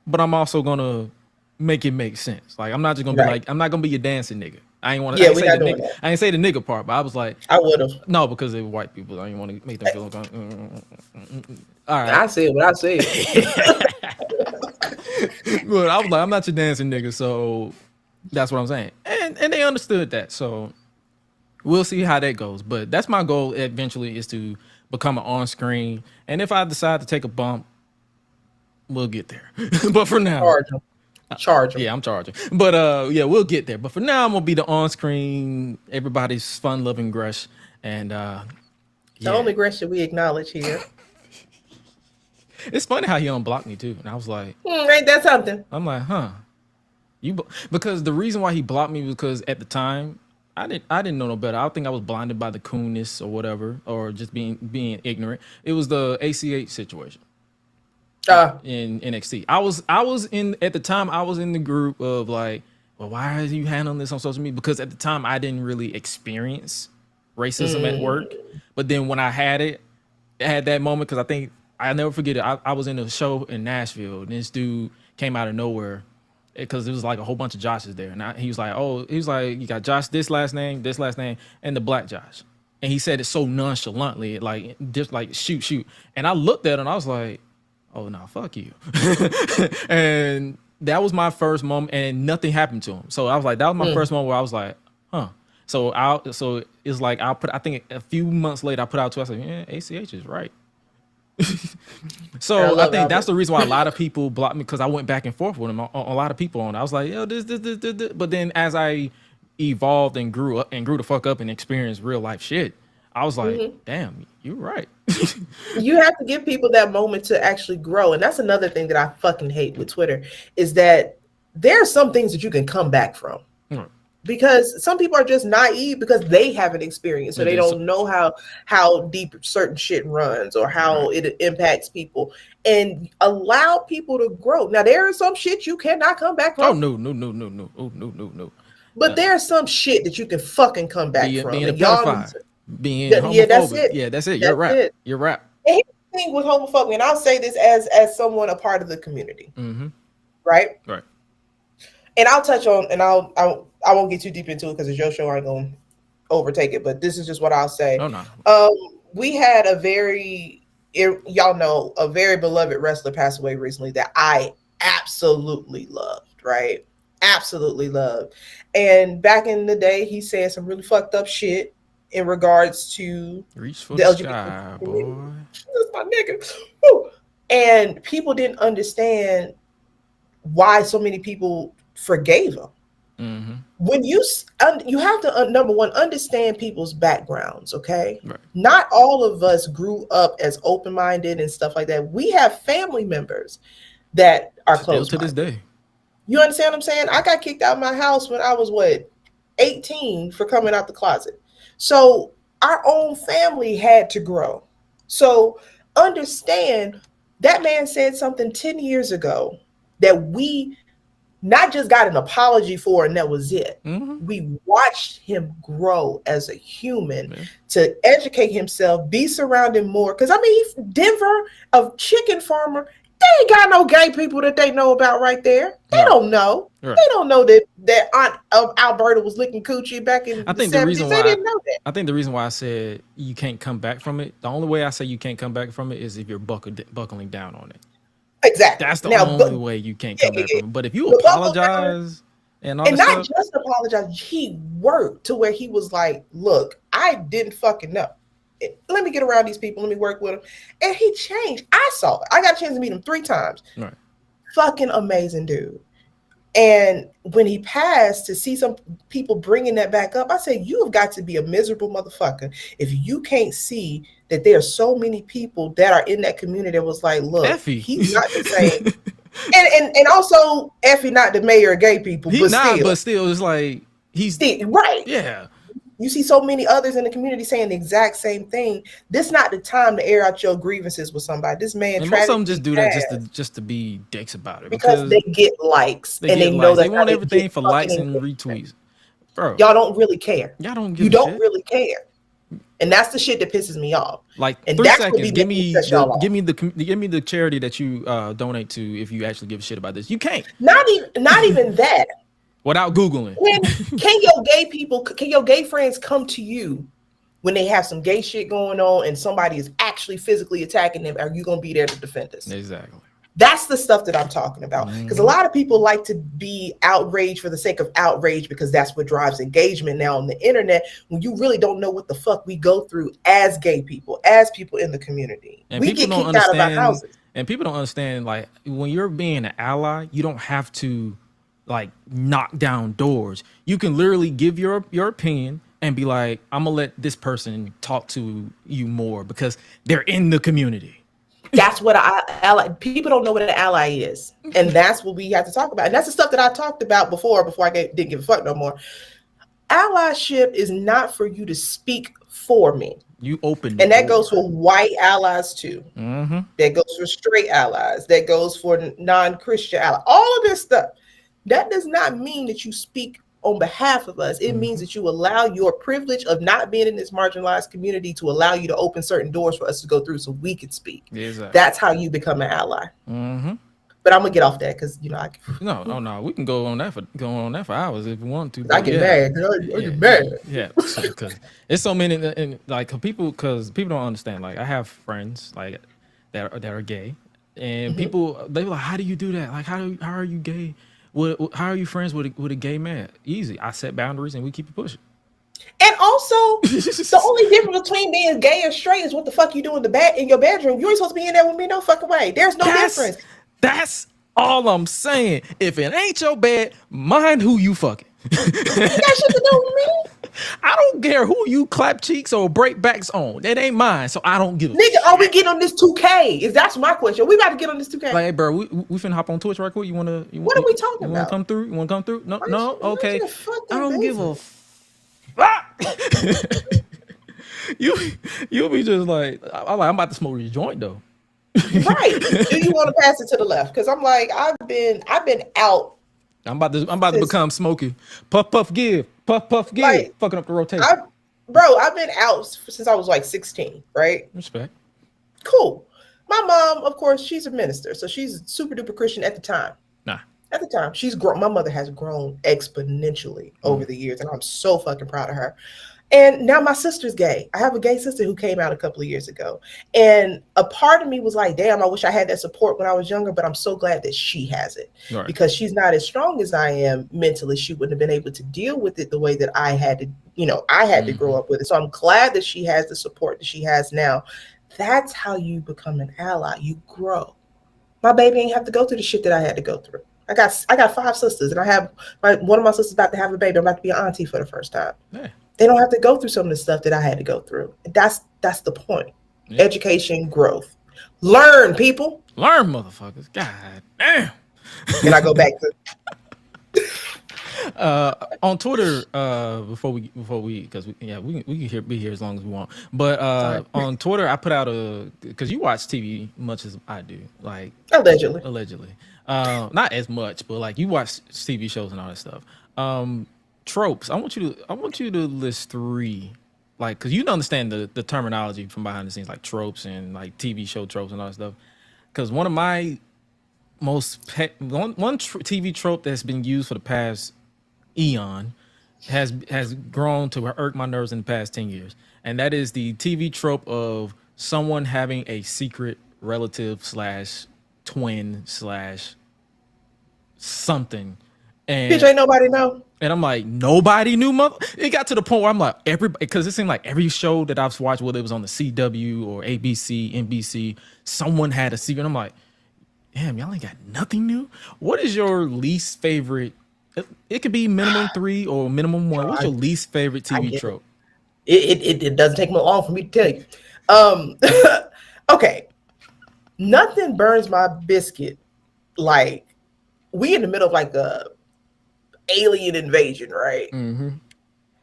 but I'm also gonna make it make sense. Like I'm not just gonna be Right. like, I'm not gonna be your dancing nigga. I Yeah, ain't we're say the not doing nigga, that. I ain't say the nigga part, but I was like, I would have. no, because they were white people. I didn't want to make them feel like, all right. I said what I said. But I was like, I'm not your dancing nigga, so that's what I'm saying. And they understood that. So we'll see how that goes. But that's my goal eventually, is to become an on screen. And if I decide to take a bump, we'll get there. But for now, Charge them. Charge them. yeah, I'm charging. But yeah, we'll get there. But for now, I'm gonna be the on screen, everybody's fun loving Grush. And The yeah. only Gretchen we acknowledge here. It's funny how he unblocked me too. And I was like, Ain't that something? I'm like, huh. Because the reason why he blocked me was because at the time I didn't know no better. I think I was blinded by the coolness or whatever, or just being ignorant. It was the ACH situation in NXT. I was in at the time, I was in the group of like, well, why are you handling this on social media? Because at the time I didn't really experience racism at work. But then when I had that moment, because I think I never forget it. I was in a show in Nashville, and this dude came out of nowhere because it was like a whole bunch of Joshes there. And he was like, oh, he was like, you got Josh, this last name, and the black Josh. And he said it so nonchalantly, like just like shoot. And I looked at him and I was like, oh no, fuck you. And that was my first moment, and nothing happened to him. So I was like, that was my first moment where I was like, huh. So it's like I think a few months later I put out to, I said, yeah, ACH is right. So I think that's the reason why a lot of people blocked me, because I went back and forth with him on a lot of people on it. I was like, yo, this. But then as I evolved and grew the fuck up and experienced real life shit, I was like, damn, you're right. You have to give people that moment to actually grow. And that's another thing that I fucking hate with Twitter, is that there are some things that you can come back from. Because some people are just naive because they haven't experienced, so they don't know how deep certain shit runs or how it impacts people, and allow people to grow. Now there is some shit you cannot come back from. Oh no. But there's some shit that you can fucking come back from. Being and a pedophile, being homophobic. That's it. Yeah, that's it. That's it. You're right. And here's the thing with homophobia, and I'll say this as someone a part of the community, right? Right. And I'll touch on, and I won't get too deep into it because it's your show. I ain't gonna overtake it, but this is just what I'll say. Oh no. We had a very beloved wrestler pass away recently that I absolutely loved, right? Absolutely loved. And back in the day, he said some really fucked up shit in regards to Reach for the sky, boy. That's my nigga. Woo. And people didn't understand why so many people forgave him. When you have to number one, understand people's backgrounds. Okay, not all of us grew up as open-minded and stuff like that. We have family members that are close to this day. You understand what I'm saying? I got kicked out of my house when I was 18 for coming out the closet. So our own family had to grow. So understand that man said something 10 years ago that we not just got an apology for, and that was it. We watched him grow as a human to educate himself, be surrounded more. Because I mean, he's Denver, a chicken farmer. They ain't got no gay people that they know about right there. They don't know. They don't know that Aunt of Alberta was licking coochie back in the 70s. They didn't know that. I think the reason why I said you can't come back from it, the only way I say you can't come back from it is if you're buckling down on it. Exactly. That's the only way you can't come back from it. But if you apologize and all that not stuff, just apologize, he worked to where he was like, look, I didn't fucking know. Let me get around these people. Let me work with them. And he changed. I saw it. I got a chance to meet him 3 times. Fucking amazing dude. And when he passed, to see some people bringing that back up, I said, you have got to be a miserable motherfucker if you can't see that there are so many people that are in that community that was like, look, Effie. he's not the same. And also, Effie not the mayor of gay people, He but not, still. but still, it's like he's Right. yeah. You see so many others in the community saying the exact same thing. This not the time to air out your grievances with somebody. This man And most of them tragically just do that passed just to be dicks about it because because they get likes they and get they know likes. They that's how want they everything get for fucking likes and engagement. retweets. Bro, Y'all don't really care. y'all don't give You a don't shit. really care. And that's the shit that pisses me off. Like And 3 that's what seconds. be making me set y'all off. Give me the charity that you donate to if you actually give a shit about this. You can't Not even that. without googling. Can your gay friends come to you when they have some gay shit going on and somebody is actually physically attacking them? Are you gonna be there to defend us? Exactly. That's the stuff that I'm talking about. Because a lot of people like to be outraged for the sake of outrage because that's what drives engagement now on the internet, when you really don't know what the fuck we go through as gay people, as people in the community. And We people get don't kicked out of our understand. houses. And people don't understand, like, when you're being an ally, you don't have to like knock down doors. You can literally give your opinion and be like, I'm gonna let this person talk to you more because they're in the community. That's what people don't know what an ally is. And that's what we have to talk about. And that's the stuff that I talked about before didn't give a fuck no more. Allyship is not for you to speak for me. You open, and that goes for white allies too. Mm-hmm. That goes for straight allies. That goes for non-Christian allies. All of this stuff. That does not mean that you speak on behalf of us. It means that you allow your privilege of not being in this marginalized community to allow you to open certain doors for us to go through so we can speak. Exactly. That's how you become an ally. Mm-hmm. But I'm gonna get off that because No. We can go on that for hours if we want to. I get mad. I get mad. Yeah, because it's so many, and like people don't understand. Like I have friends like that are gay, and people they like, how do you do that? Like how are you gay? How are you friends with a gay man? Easy. I set boundaries and we keep it pushing. And also, the only difference between being gay and straight is what the fuck you do in your bedroom. You ain't supposed to be in there with me no fucking way. There's no difference. That's all I'm saying. If it ain't your bed, mind who you fucking. You got shit to do with me. I don't care who you clap cheeks or break backs on. That ain't mine, so I don't give a Nigga, are we getting on this 2K? That's my question. We about to get on this 2K. Like, hey, bro, we finna hop on Twitch right quick. What are we talking about? Come through? You wanna come through? No, okay. I don't give a You'll be just like, I'm about to smoke this joint though. Right. Do you want to pass it to the left? Because I'm like, I've been out. I'm about to become Smokey. Puff give. Like, fucking up the rotation. I've been out since I was like 16, right? Respect. Cool. My mom, of course, she's a minister, so she's super duper Christian at the time. Nah. At the time, she's grown. My mother has grown exponentially over the years, and I'm so fucking proud of her. And now my sister's gay. I have a gay sister who came out a couple of years ago. And a part of me was like, damn, I wish I had that support when I was younger, but I'm so glad that she has it. Right. Because she's not as strong as I am mentally. She wouldn't have been able to deal with it the way that I had to, to grow up with it. So I'm glad that she has the support that she has now. That's how you become an ally. You grow. My baby ain't have to go through the shit that I had to go through. I got 5 sisters, and I have one of my sisters about to have a baby. I'm about to be an auntie for the first time. Yeah. They don't have to go through some of the stuff that I had to go through. That's the point. Yeah. Education, growth. Learn, people. Learn, motherfuckers. God damn. And I go back to on Twitter, before we because we can be here as long as we want. But on Twitter, I put out because you watch TV much as I do, like allegedly. Not as much, but like you watch TV shows and all that stuff. Tropes. I want you to list 3, like, because you understand the terminology from behind the scenes, like tropes and like TV show tropes and all that stuff. Because one of my most TV trope that's been used for the past eon has grown to irk my nerves in the past 10 years, and that is the TV trope of someone having a secret relative / twin / something. And bitch, ain't nobody know. And I'm like, nobody knew. It got to the point where I'm like, everybody, because it seemed like every show that I've watched, whether it was on the CW or ABC, NBC, someone had a secret. I'm like, Damn, y'all ain't got nothing new. What is your least favorite? It could be minimum 3 or minimum 1. What's I, your least favorite I TV get it. trope? It doesn't take me long for me to tell you. Um, okay, nothing burns my biscuit like we in the middle of like a alien invasion, right? Mm-hmm.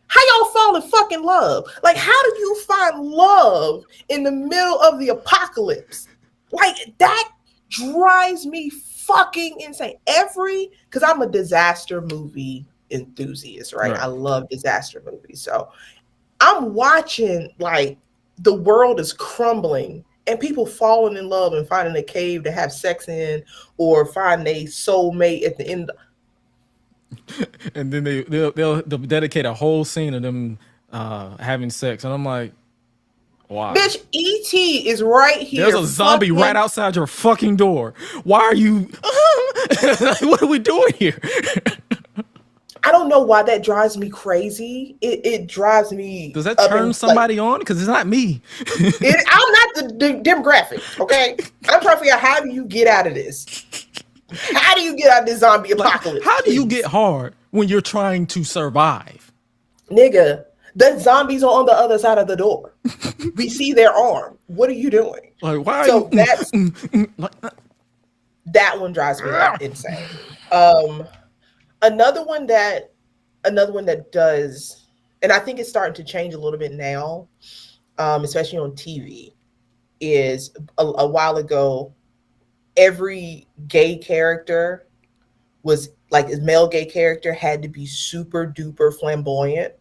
How y'all fall in fucking love? Like, how do you find love in the middle of the apocalypse? Like, that drives me fucking insane. Because I'm a disaster movie enthusiast, right? Right. I love disaster movies. So I'm watching, like, the world is crumbling and people falling in love and finding a cave to have sex in or find a soulmate at the end. And then they'll dedicate a whole scene of them having sex, and I'm like, why? Bitch, ET is right There's here. a zombie right Fucking, outside your fucking door. Why are you? Like, what are we doing here? I don't know why that drives me crazy. It drives me Does that up turn and like somebody on? Because it's not me. I'm not the demographic, okay? I'm trying to figure out how do you get out of this? How do you get out of this zombie Like, apocalypse? how do you Please? get hard when you're trying to survive? Nigga, the zombies are on the other side of the door. We see their arm. What are you doing? Like, why are So you? Like, that one drives me insane. Um, another one that does, and I think it's starting to change a little bit now, especially on TV, is a while ago, every gay character was like a male gay character had to be super duper flamboyant.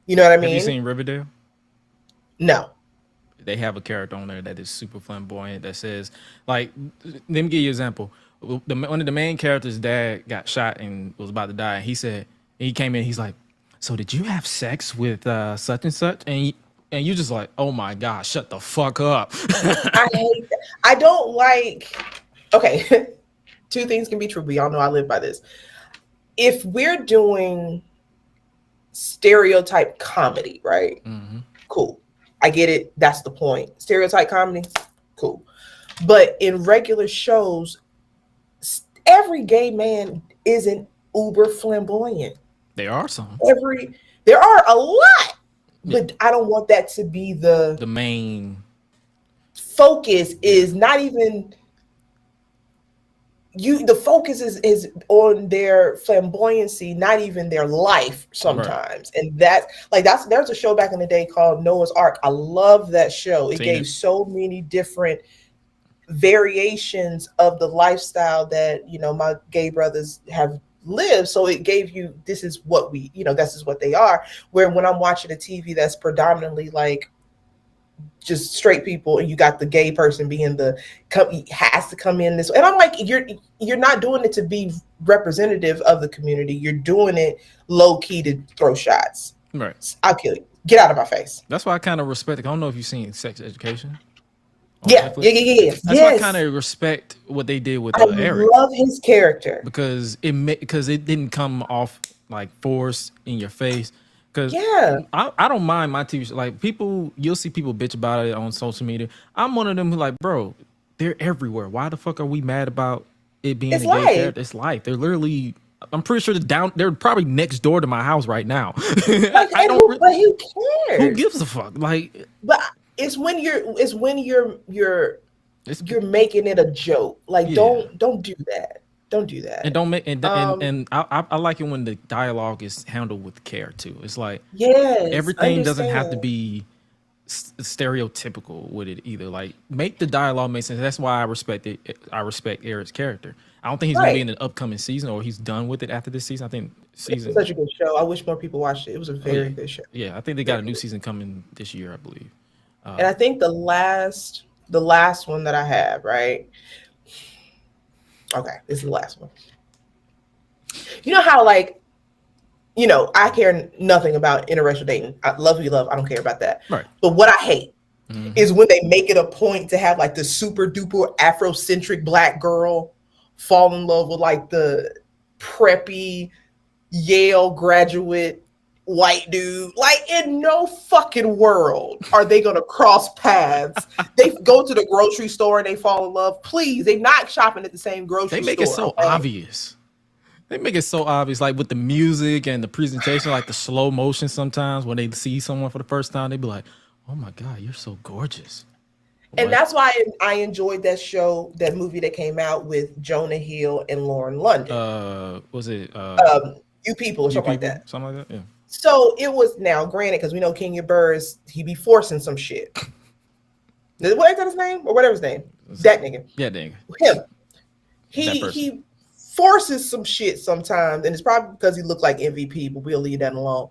You know what I have you mean? seen Riverdale? No. They have a character on there that is super flamboyant that says, like, let me give you an example. One of the main characters' dad got shot and was about to die. And he came in, he's like, so did you have sex with such and such? And you just like, oh my gosh, shut the fuck up. I hate that. I don't like, okay, two things can be true, but y'all know I live by this. If we're doing stereotype comedy, right? Mm-hmm. Cool. I get it. That's the point. Stereotype comedy, cool. But in regular shows, every gay man isn't uber flamboyant. There are some. There are a lot, Yeah. but I don't want that to be The main focus. Is not even you. The focus is on their flamboyancy, not even their life sometimes. Right. And there's a show back in the day called Noah's Ark. I love that show. It gave so many different variations of the lifestyle that my gay brothers have lived. So it gave you, this is what this is what they are. Where when I'm watching a TV that's predominantly like just straight people, and you got the gay person being has to come in this way. And I'm like, you're not doing it to be representative of the community. You're doing it low key to throw shots. Right. I'll kill you. Get out of my face. That's why I kind of respect it. I don't know if you've seen Sex Education. Yeah. That's why I kind of respect what they did with Eric. I love his character because it didn't come off like forced in your face. Because I don't mind my TV show. Like, you'll see people bitch about it on social media. I'm one of them who like, bro, they're everywhere. Why the fuck are we mad about it being a gay character? It's life. They're literally, I'm pretty sure they're probably next door to my house right now. But who cares? Who gives a fuck? Like, but it's when you're making it a joke. Like, don't do that. Don't do that. And don't make and I like it when the dialogue is handled with care too. It's like everything doesn't have to be stereotypical with it either. Like, make the dialogue make sense. That's why I respect it. I respect Eric's character. I don't think he's gonna be in an upcoming season, or he's done with it after this season. I think it's such a good show. I wish more people watched it. It was a very good show. Yeah, I think they got a new season coming this year, I believe. And I think the last one that I have, right? Okay, this is the last one. You know how, like, I care nothing about interracial dating. I love who you love. I don't care about that. Right. But what I hate is when they make it a point to have like the super duper Afrocentric Black girl fall in love with like the preppy Yale graduate white dude. Like, in no fucking world are they gonna cross paths. They go to the grocery store and they fall in love. Please, they're not shopping at the same grocery They make store. it so obvious. They make it so obvious, like with the music and the presentation, like the slow motion. Sometimes when they see someone for the first time, they be like, "Oh my god, you're so gorgeous." And What? that's why I enjoyed that show, that movie that came out with Jonah Hill and Lauren London. Was it You People or You something like People? that. Something like that. Yeah. So it was, now granted, because we know Kenya Burris, he be forcing some shit. What is that his name? Or whatever his name? That nigga. Yeah, dang. Him. That person. He forces some shit sometimes, and it's probably because he looked like MVP, but we'll leave that alone.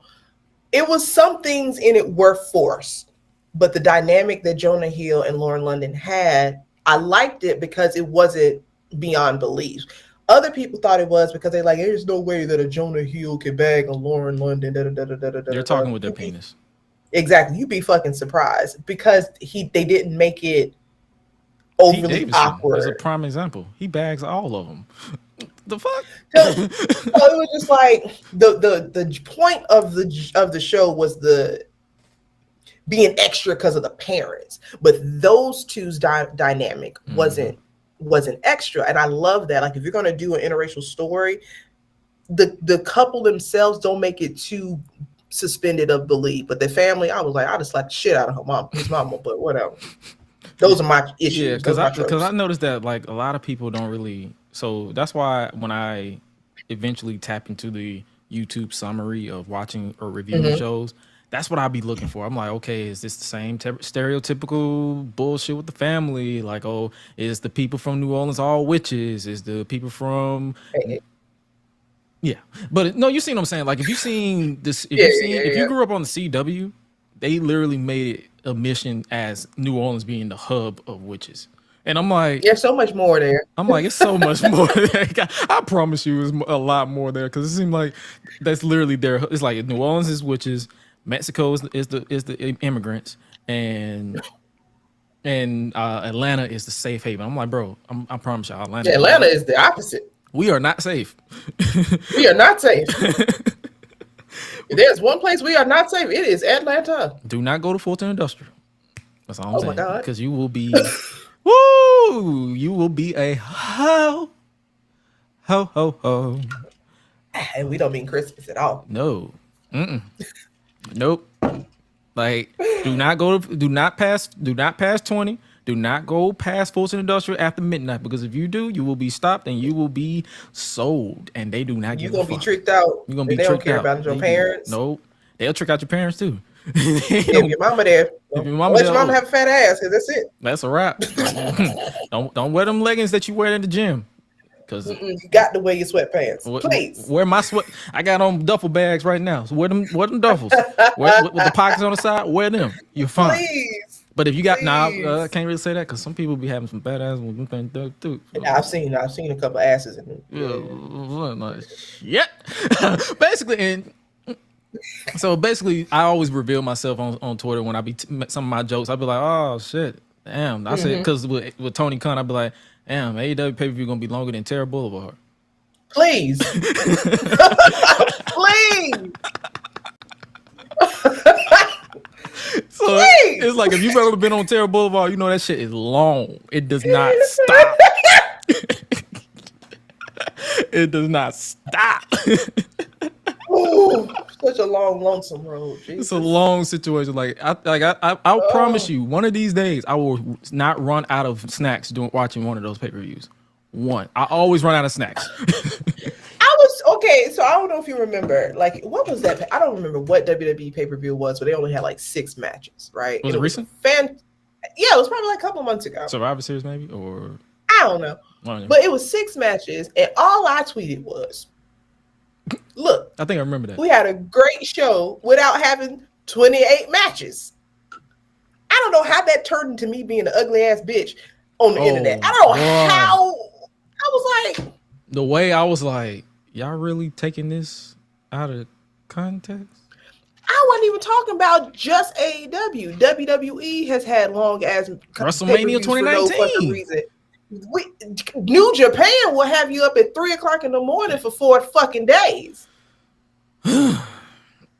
It was some things in it were forced, but the dynamic that Jonah Hill and Lauren London had, I liked it because it wasn't beyond belief. Other people thought it was because they're like, there's no way that a Jonah Hill could bag a Lauren London. They're talking with their penis. Exactly. You'd be fucking surprised because they didn't make it overly awkward. Is a prime example. He bags all of them. The fuck? So it was just like the point of the show was the being extra because of the parents, but those two's dynamic wasn't extra, and I love that. Like, if you're gonna do an interracial story, the couple themselves don't make it too suspended of belief, but the family, I was like, I just slapped the shit out of his mama, but whatever. Those are my issues. Yeah, because I noticed that like a lot of people don't really. So that's why when I eventually tap into the YouTube summary of watching or reviewing shows, that's what I'll be looking for. I'm like, okay, is this the same stereotypical bullshit with the family? Like, oh, is the people from New Orleans all witches? Is the people from yeah, but no, you see what I'm saying? Like, if you've seen this, if you grew up on the CW, they literally made it a mission as New Orleans being the hub of witches. And I'm like, there's so much more there. I'm like, it's so much more there. I promise you, it's a lot more there because it seems like that's literally there. It's like New Orleans is witches, Mexico is the immigrants, and Atlanta is the safe haven. I'm like, bro, I promise y'all, Atlanta is the opposite. We are not safe. We are not safe. If there's one place we are not safe, it is Atlanta. Do not go to Fulton Industrial. That's all I'm saying. My God. Because you will be, woo! You will be a ho, ho, ho, ho. And we don't mean Christmas at all. No. Nope. Like, do not pass 20. Do not go past Fulton Industrial after midnight, because if you do, you will be stopped and you will be sold. And they do not give a fuck. You're gonna be tricked out. You're gonna be they tricked don't care out. about your parents. Nope. They'll trick out your parents too. If your mama there, let your mama have a fat ass, because that's it. That's a wrap. Don't wear them leggings that you wear in the gym. Cause you got to wear your sweatpants. Please. Wear my sweat. I got on duffel bags right now. So wear them duffels. With the pockets on the side, wear them. You're fine. Please. But if you got I can't really say that because some people be having some bad ass with them things too. I've seen a couple asses in them. Yeah. Basically, and so basically, I always reveal myself on Twitter when I be some of my jokes. I be like, oh shit, damn. I said because with Tony Khan, I be like, damn, AEW pay-per-view gonna be longer than Terra Boulevard. Please. Please. So it's like if you've ever been on Terra Boulevard, you know that shit is long. It does not stop. It does not stop. Ooh, such a long, lonesome road. Jesus. It's a long situation. I'll promise you, one of these days I will not run out of snacks watching one of those pay-per-views. One, I always run out of snacks. Okay, so I don't know if you remember, like, what was that? I don't remember what WWE pay-per-view was, but they only had like 6 matches, right? Was it recent? Yeah, it was probably like a couple months ago. Survivor Series, maybe, or I don't know. But it was 6 matches, and all I tweeted was, "Look, I think I remember that. We had a great show without having 28 matches." I don't know how that turned into me being an ugly ass bitch on the internet. I don't know how. I was like, the way I was like, y'all really taking this out of context? I wasn't even talking about just AEW. WWE has had long ass WrestleMania 2019. For no fucking reason. New Japan will have you up at 3:00 in the morning for 4 fucking days.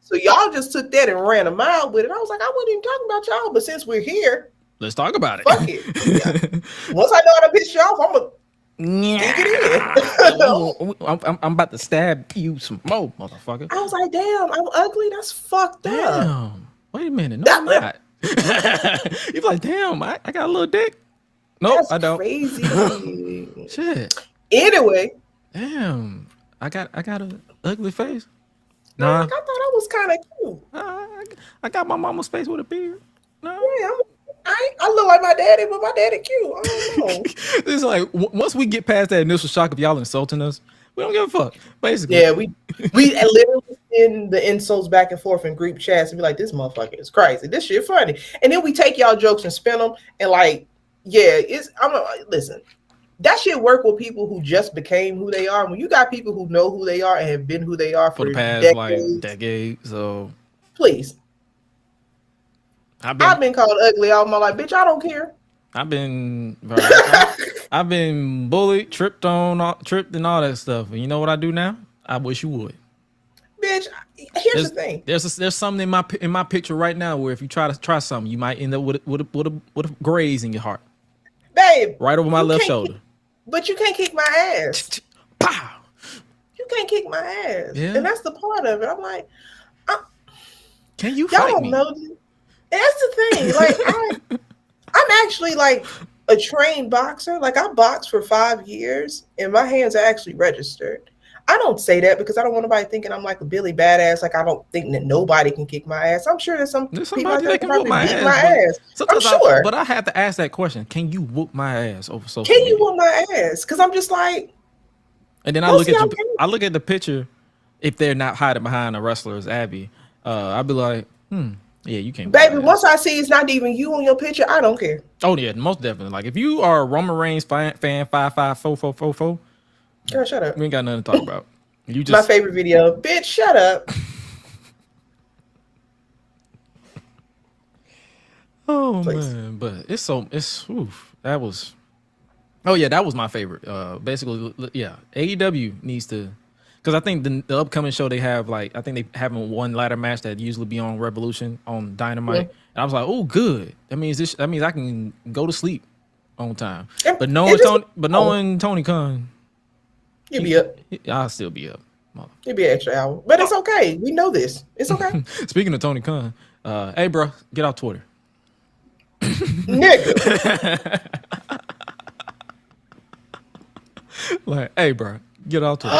So y'all just took that and ran a mile with it. I was like, I wasn't even talking about y'all, but since we're here, Let's talk about it. fuck it. Yeah. Once I know how to piss you off, I'm gonna dig it in. I'm about to stab you some more, motherfucker. I was like, damn, I'm ugly. That's fucked up. Damn. Wait a minute. No, I'm not. You're like, damn, I got a little dick. Nope, That's I don't. crazy. Shit. Anyway. Damn. I got an ugly face. Nah. Nah. I thought I was kind of cute. I got my mama's face with a beard. No. Yeah, I look like my daddy, but my daddy cute. I don't know. It's like once we get past that initial shock of y'all insulting us, we don't give a fuck. Basically. Yeah, we literally send the insults back and forth in group chats and be like, this motherfucker is crazy. This shit funny. And then we take y'all jokes and spin them and like, yeah, listen. That shit work with people who just became who they are. When you got people who know who they are and have been who they are for the past decades, so please. I've been called ugly all my life, bitch. I don't care. I've been bullied, tripped and all that stuff. And you know what I do now? I wish you would. Bitch, here's the thing. There's something in my picture right now where if you try something, you might end up with a graze in your heart. Babe. Right over my left shoulder. But you can't kick my ass. Pow! You can't kick my ass. Yeah. And that's the part of it. I'm like, can you y'all fight don't me? know. That's the thing. Like I'm actually like a trained boxer. Like I boxed for 5 years and my hands are actually registered. I don't say that because I don't want nobody thinking I'm like a Billy badass. Like I don't think that nobody can kick my ass. I'm sure there's people out there that can whoop my ass. I'm sure. But I have to ask that question. Can you whoop my ass over social media? Can you whoop my ass? Because I'm just like. And then I look at the picture. If they're not hiding behind a wrestler as Abby, I'd be like, yeah, you can't. Baby, once I see it's not even you on your picture, I don't care. Oh yeah, most definitely. Like if you are a Roman Reigns fan 55444. Girl, shut up. We ain't got nothing to talk about. You just my favorite video. Bitch, shut up. Oh man, but that was that was my favorite. Basically, yeah, AEW needs to, because I think the upcoming show they have, like I think they having one ladder match that usually be on Revolution on Dynamite, and I was like, oh good, that means I can go to sleep on time. But knowing Tony Khan, you'll be up. I'll still be up. It'll be an extra hour, but it's okay. We know this. It's okay. Speaking of Tony Khan, hey bro, get off Twitter. Nigga. Like, hey bro, get off Twitter.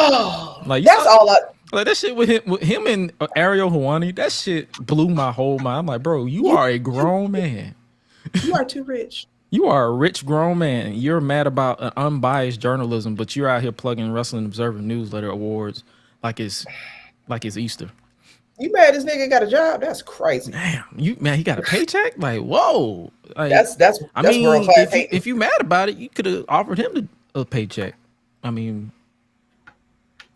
Like that's all like that shit with him and Ariel Helwani, that shit blew my whole mind. I'm like, bro, you are a grown man. You are too rich. You are a rich grown man. You're mad about an unbiased journalism, but you're out here plugging Wrestling Observer Newsletter awards like it's Easter. You mad this nigga got a job? That's crazy. Damn, he got a paycheck? Like, whoa. Like, that's I mean, if you mad about it, you could have offered him a paycheck. I mean,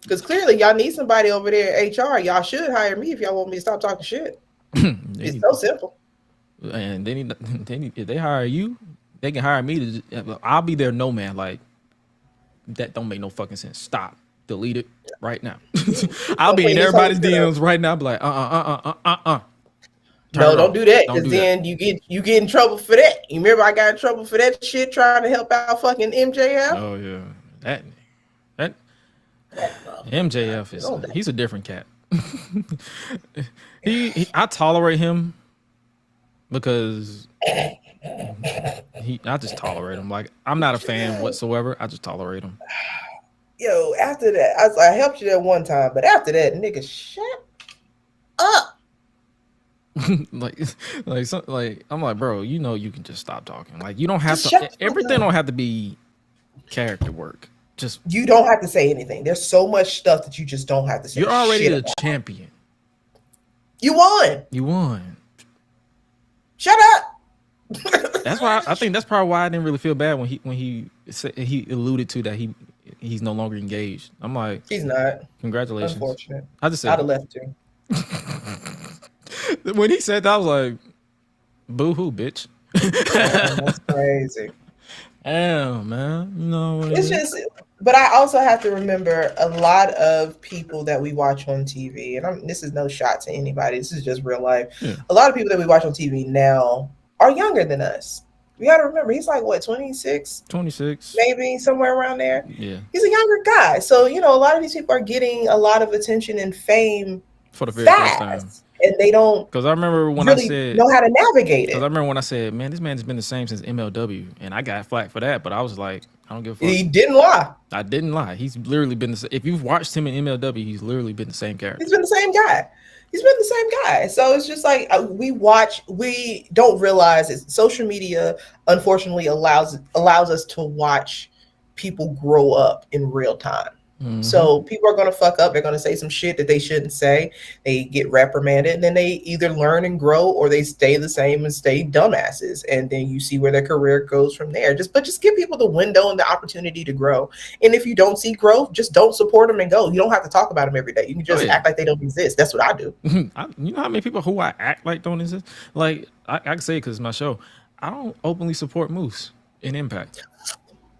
because clearly y'all need somebody over there at HR. Y'all should hire me if y'all want me to stop talking shit. It's so simple. And if they hire you, they can hire me to. I'll be their no man. Like that don't make no fucking sense. Stop. Delete it right now. I'll be in everybody's DMs right now. I'll be like, No, don't do that, because then you get in trouble for that. You remember I got in trouble for that shit trying to help out fucking MJF? Oh yeah. That MJF he's a different cat. I tolerate him because I just tolerate him. Like I'm not a fan whatsoever. I just tolerate him. Yo, after that, I helped you that one time, but after that, nigga, shut up. like I'm like, bro, you know you can just stop talking. Like you don't have to. Everything don't have to be character work. Just you don't have to say anything. There's so much stuff that you just don't have to say. You're already the champion. You won. Shut up. That's why I think that's probably why I didn't really feel bad when he alluded to that he's no longer engaged. I'm like, he's not. Congratulations. Unfortunate. I just said I'd have left too. When he said that, I was like, boo hoo, bitch. That's crazy. Damn, man. You know what it's just But I also have to remember a lot of people that we watch on TV, and this is no shot to anybody. This is just real life. Yeah, A lot of people that we watch on TV now are younger than us. We got to remember he's like what 26, 26. maybe somewhere around there. Yeah, He's a younger guy, so a lot of these people are getting a lot of attention and fame for the very first time. fast, and they don't Because I remember when I really said, know how to navigate because I it. remember when I said, man, this man has been the same since MLW, and I got flack for that. But I was like, I don't give a fuck. He didn't lie. I didn't lie. He's literally been the same. If you've watched him in MLW, he's literally been the same character. He's been the same guy. He's been the same guy. So it's just like we don't realize it. Social media unfortunately allows us to watch people grow up in real time. Mm-hmm. So people are going to fuck up. They're going to say some shit that they shouldn't say. They get reprimanded, and then they either learn and grow, or they stay the same and stay dumbasses. And then you see where their career goes from there. Just give people the window and the opportunity to grow. And if you don't see growth, just don't support them and go. You don't have to talk about them every day. You can just act like they don't exist. That's what I do. You know how many people who I act like don't exist? Like I can say, because it's my show, I don't openly support Moose in Impact.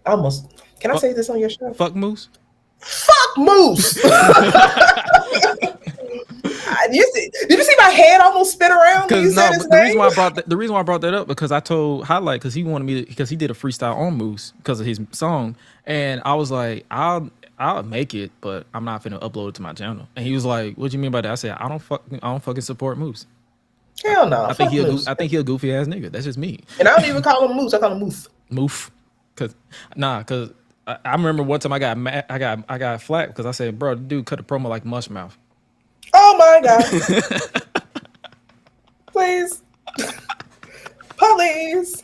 Almost. Can I say this on your show? Fuck Moose. Fuck Moose. Did you see my head almost spin around when you said his name? The reason why I brought that up, because I told Highlight, because he wanted me to, because he did a freestyle on Moose because of his song, and I was like, I'll make it, but I'm not finna upload it to my channel. And he was like, what do you mean by that? I said, I don't fucking support Moose. Hell no. I think he a goofy ass nigga. That's just me. And I don't even call him Moose. I call him Moof. Moof. Cause I remember one time I got mad, I got flack because I said, bro, the dude cut a promo like Mushmouth. Oh my god. Please. Police.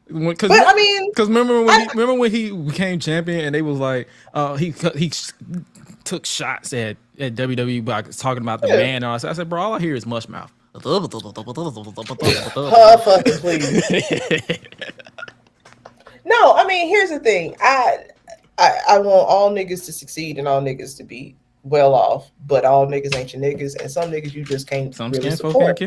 Because But I mean, remember when he became champion and they was like, he took shots at WWE by talking about the man. And I said, bro, all I hear is Mushmouth. fucking please. No, I mean, here's the thing. I want all niggas to succeed and all niggas to be well off, but all niggas ain't your niggas, and some niggas you just can't really support.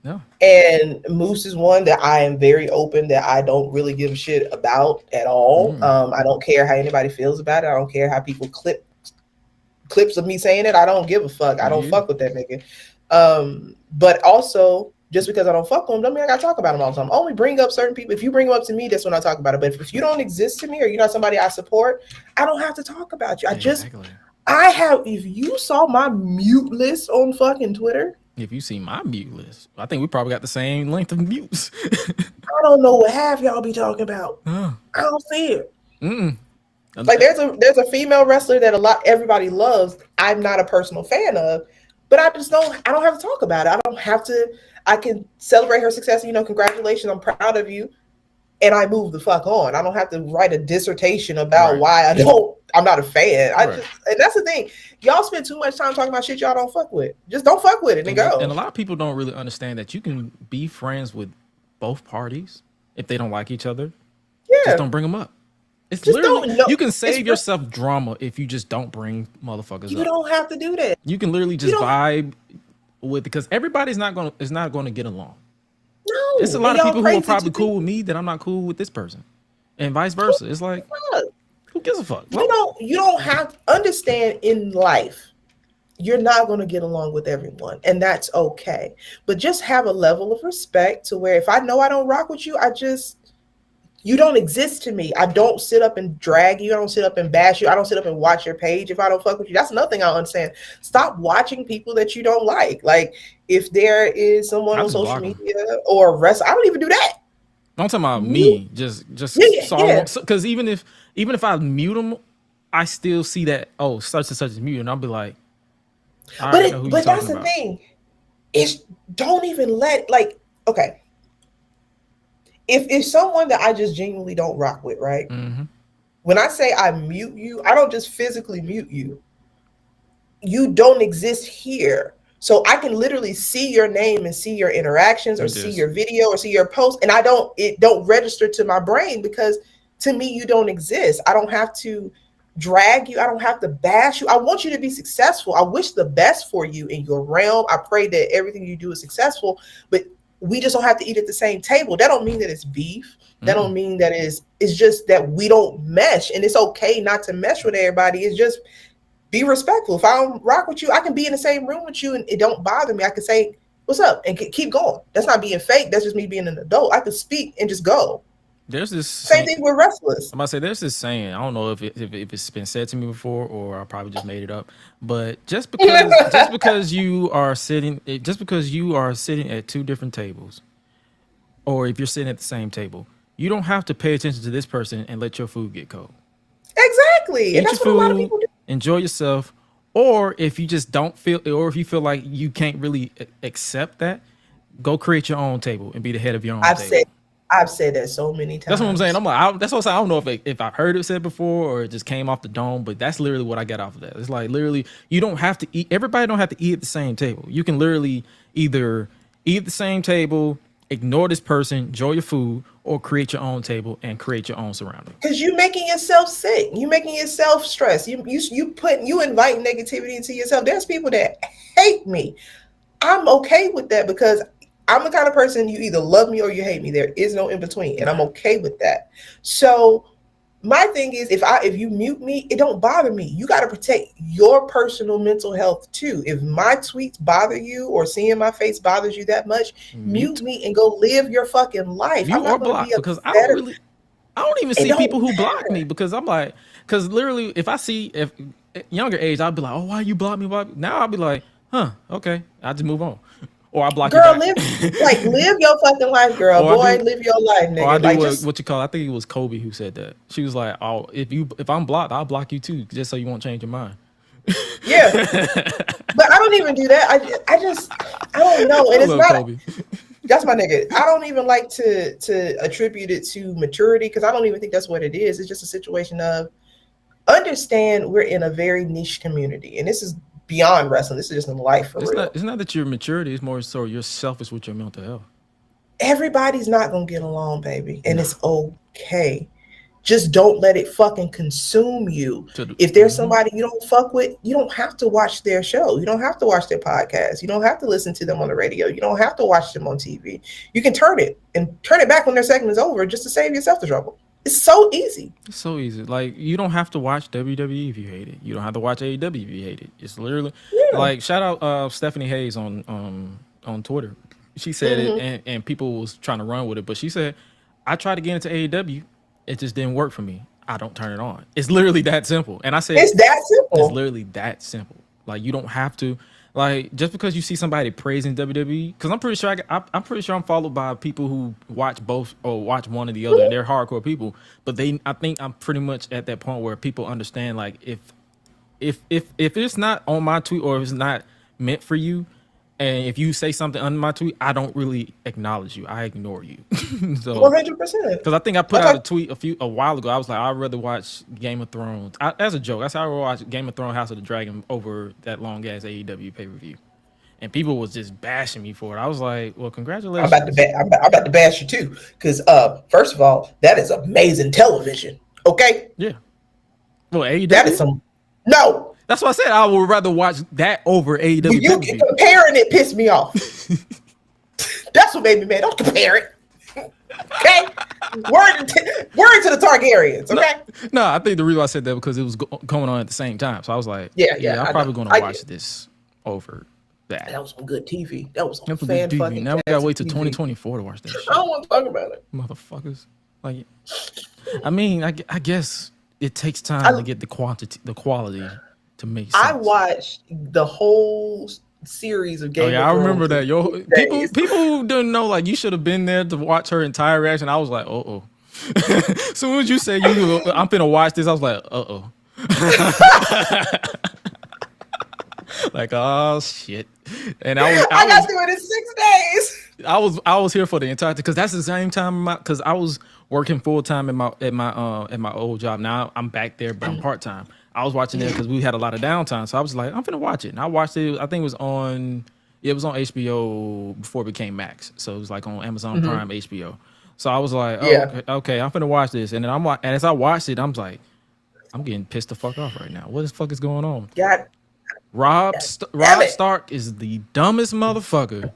No. And Moose is one that I am very open that I don't really give a shit about at all. I don't care how anybody feels about it. I don't care how people clips of me saying it. I don't give a fuck. I don't fuck with that nigga. But also, just because I don't fuck with them, don't mean I gotta talk about them all the time. I only bring up certain people. If you bring them up to me, that's when I talk about it. But if you don't exist to me, or you're not somebody I support, I don't have to talk about you. If you saw my mute list on fucking Twitter. If you see my mute list, I think we probably got the same length of mutes. I don't know what half y'all be talking about. I don't see it. Like there's a female wrestler that everybody loves. I'm not a personal fan of, but I don't have to talk about it. I can celebrate her success. Congratulations, I'm proud of you. And I move the fuck on. I don't have to write a dissertation about why I'm not a fan. And that's the thing. Y'all spend too much time talking about shit y'all don't fuck with. Just don't fuck with it and go. And a lot of people don't really understand that you can be friends with both parties if they don't like each other. Yeah. Just don't bring them up. It's just literally, you can save yourself drama if you just don't bring motherfuckers up. You don't have to do that. You can literally just vibe with, because everybody's not going to get along. No. It's a lot of people who are probably cool with me that I'm not cool with this person. And vice versa. It's like, who gives a fuck? You don't have to understand in life. You're not going to get along with everyone, and that's okay. But just have a level of respect to where if I know I don't rock with you, you don't exist to me. I don't sit up and drag you. I don't sit up and bash you. I don't sit up and watch your page if I don't fuck with you. That's another thing I don't understand. Stop watching people that you don't like. Like if there is someone on social media or wrestling, I don't even do that. Don't talk about me. Just because even if I mute them, I still see that such and such is mute, and I'll be like, but that's the thing. It's don't even okay. If someone that I just genuinely don't rock with, right? Mm-hmm. When I say I mute you, I don't just physically mute you. You don't exist here. So I can literally see your name and see your interactions or see your video or see your post. And it don't register to my brain because to me, you don't exist. I don't have to drag you. I don't have to bash you. I want you to be successful. I wish the best for you in your realm. I pray that everything you do is successful. But we just don't have to eat at the same table. That don't mean that it's beef. That don't mean that it's just that we don't mesh, and it's okay not to mesh with everybody. It's just be respectful. If I don't rock with you, I can be in the same room with you and it don't bother me. I can say, what's up? And keep going. That's not being fake. That's just me being an adult. I can speak and just go. There's this same thing with wrestlers. I'm about to say there's this saying. I don't know if it's been said to me before or I probably just made it up. But just because you are sitting at two different tables, or if you're sitting at the same table, you don't have to pay attention to this person and let your food get cold. Exactly. And that's what a lot of people do. Enjoy yourself. Or if you just don't feel, or if you feel like you can't really accept that, go create your own table and be the head of your own table. I've said that so many times. That's what I'm saying. I'm like, that's what I'm saying. I don't know if I've heard it said before or it just came off the dome, but that's literally what I got off of that. It's like literally, you don't have to eat. Everybody don't have to eat at the same table. You can literally either eat at the same table, ignore this person, enjoy your food, or create your own table and create your own surroundings. Because you're making yourself sick. You're making yourself stressed. You invite negativity into yourself. There's people that hate me. I'm okay with that because I'm the kind of person you either love me or you hate me. There is no in between, and I'm okay with that. So my thing is, if you mute me, it don't bother me. You got to protect your personal mental health too. If my tweets bother you or seeing my face bothers you that much, mute me and go live your fucking life. You are blocked because I don't even see people who block me because I'm like, because literally if at younger age, I'd be like, oh, why you block me? Now I'll be like, huh, okay, I'll just move on. Or I block you back. live your fucking life, girl. Boy, live your life, nigga. Or I do what you call. I think it was Kobe who said that. She was like, "Oh, if I'm blocked, I'll block you too, just so you won't change your mind." Yeah, but I don't even do that. I don't know, and it's not. Kobe. That's my nigga. I don't even like to attribute it to maturity because I don't even think that's what it is. It's just a situation of understand we're in a very niche community, and this is beyond wrestling. This is just in life for real. It's not that your maturity, it's more so you're selfish with your mental health. Everybody's not gonna get along, baby, and it's okay. Just don't let it fucking consume you. If there's somebody you don't fuck with, you don't have to watch their show. You don't have to watch their podcast. You don't have to listen to them on the radio. You don't have to watch them on TV. You can turn it back when their segment is over just to save yourself the trouble. It's so easy. It's so easy. Like, you don't have to watch WWE if you hate it. You don't have to watch AEW if you hate it. It's literally like, shout out Stephanie Hayes on Twitter. She said it and people was trying to run with it, but she said, I tried to get into AEW. It just didn't work for me. I don't turn it on. It's literally that simple. And I said, it's that simple. It's literally that simple. Like, you don't have to. Like, just because you see somebody praising WWE, because I'm pretty sure I'm followed by people who watch both or watch one or the other. And they're hardcore people, but I think I'm pretty much at that point where people understand, like, if it's not on my tweet or if it's not meant for you, and if you say something under my tweet, I don't really acknowledge you. I ignore you. So 100%. Because I think I put out a tweet a while ago. I was like, I'd rather watch Game of Thrones. As a joke, I said I would watch Game of Thrones House of the Dragon over that long ass AEW pay-per-view. And people was just bashing me for it. I was like, well, congratulations. I'm about to bash you too. Because first of all, that is amazing television. Okay? Yeah. Well, AEW? That is no. That's what I said. I would rather watch that over AEW. You comparing it pissed me off. That's what made me mad. Don't compare it. Okay? Word to the Targaryens. Okay? No, I think the reason I said that because it was going on at the same time. So I was like, I'm probably going to watch this over that. That was some good TV. That was some fan fucking. Now we gotta wait till 2024 to watch that shit. I don't want to talk about it, motherfuckers. Like, I mean, I guess it takes time to get the quality. To make sense. I watched the whole series of Game of Thrones. I remember that. People who didn't know, like, you should have been there to watch her entire reaction. I was like, as soon as you said I'm finna watch this, I was like, like, oh shit. And I got through it in 6 days. I was here for the entire because that's the same time because I was working full time at my old job. Now I'm back there, but I'm part time. I was watching it because we had a lot of downtime, so I was like, I'm finna watch it. And I watched it. I think it was on HBO before it became Max, so it was like on Amazon Prime HBO. So I was like, okay, I'm finna watch this. And then and as I watched it, I'm like, I'm getting pissed the fuck off right now. What the fuck is going on? Rob Stark is the dumbest motherfucker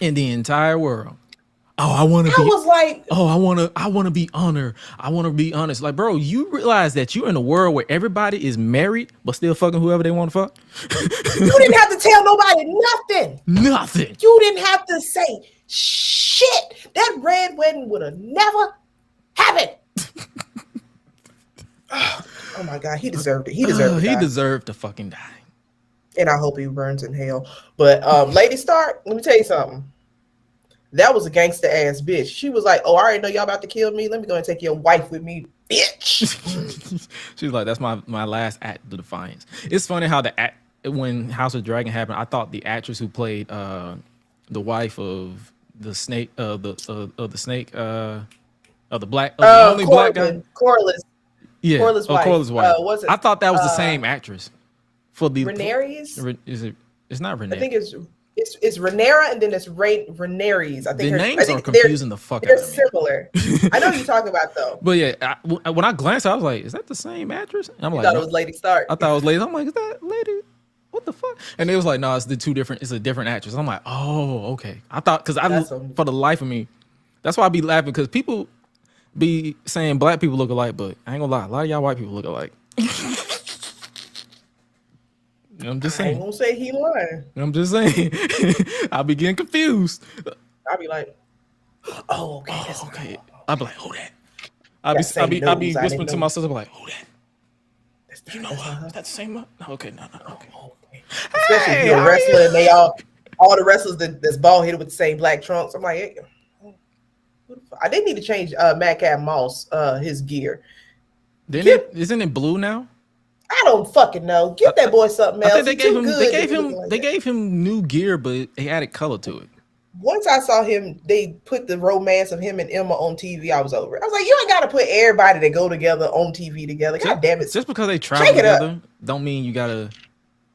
in the entire world. Oh, I want to I be. was like, Oh, I want to be honored. I want to be honest. Like, bro, you realize that you're in a world where everybody is married but still fucking whoever they want to fuck? you didn't have to tell nobody nothing. Nothing. You didn't have to say shit. That red wedding would have never happened. Oh my God, he deserved it. He deserved to He die. deserved to fucking die. And I hope he burns in hell. But Lady Stark, let me tell you something. That was a gangster ass bitch. She was like, "Oh, I already know y'all about to kill me. Let me go and take your wife with me, bitch." She was like, "That's my last act of defiance." It's funny how when House of Dragon happened, I thought the actress who played the wife of the snake of the snake of the black of the only black guy, Corliss. yeah, Corliss' wife. Corliss' wife. Was it? I thought that was the same actress for the Rhaenyra? Is it? It's not Rhaenyra. I think it's Rhaenyra and then it's Rhaenyra. I think the names are confusing the fuck out of me. They're similar. I know who you're talking about though. But yeah, when I glanced, I was like, "Is that the same actress?" And I'm like, thought no. it was Lady Stark. I thought it was Lady. I'm like, "Is that Lady? What the fuck?" And it was like, "No, it's it's a different actress." I'm like, "Oh, okay." I thought for the life of me, that's why I be laughing because people be saying black people look alike, but I ain't gonna lie, a lot of y'all white people look alike. I'm just saying. I ain't gonna say he lying. I'm just saying. I be getting confused. I'll be like, "Oh, okay, that's okay." normal. I'll be like, "Who that?" I'll be whispering to myself, I'm like, "Who that?" You know what? Is that the same one? No, okay, no. Okay. Especially if you're a wrestler and they all the wrestlers that's bald headed with the same black trunks. I'm like, hey, I did need to change Madcap Moss his gear. Isn't it blue now? I don't fucking know. Give that boy something else. I think they gave him new gear, but they added color to it. Once I saw him, they put the romance of him and Emma on TV. I was over it. I was like, you ain't got to put everybody that go together on TV together. God damn it! Just because they travel together, don't mean you gotta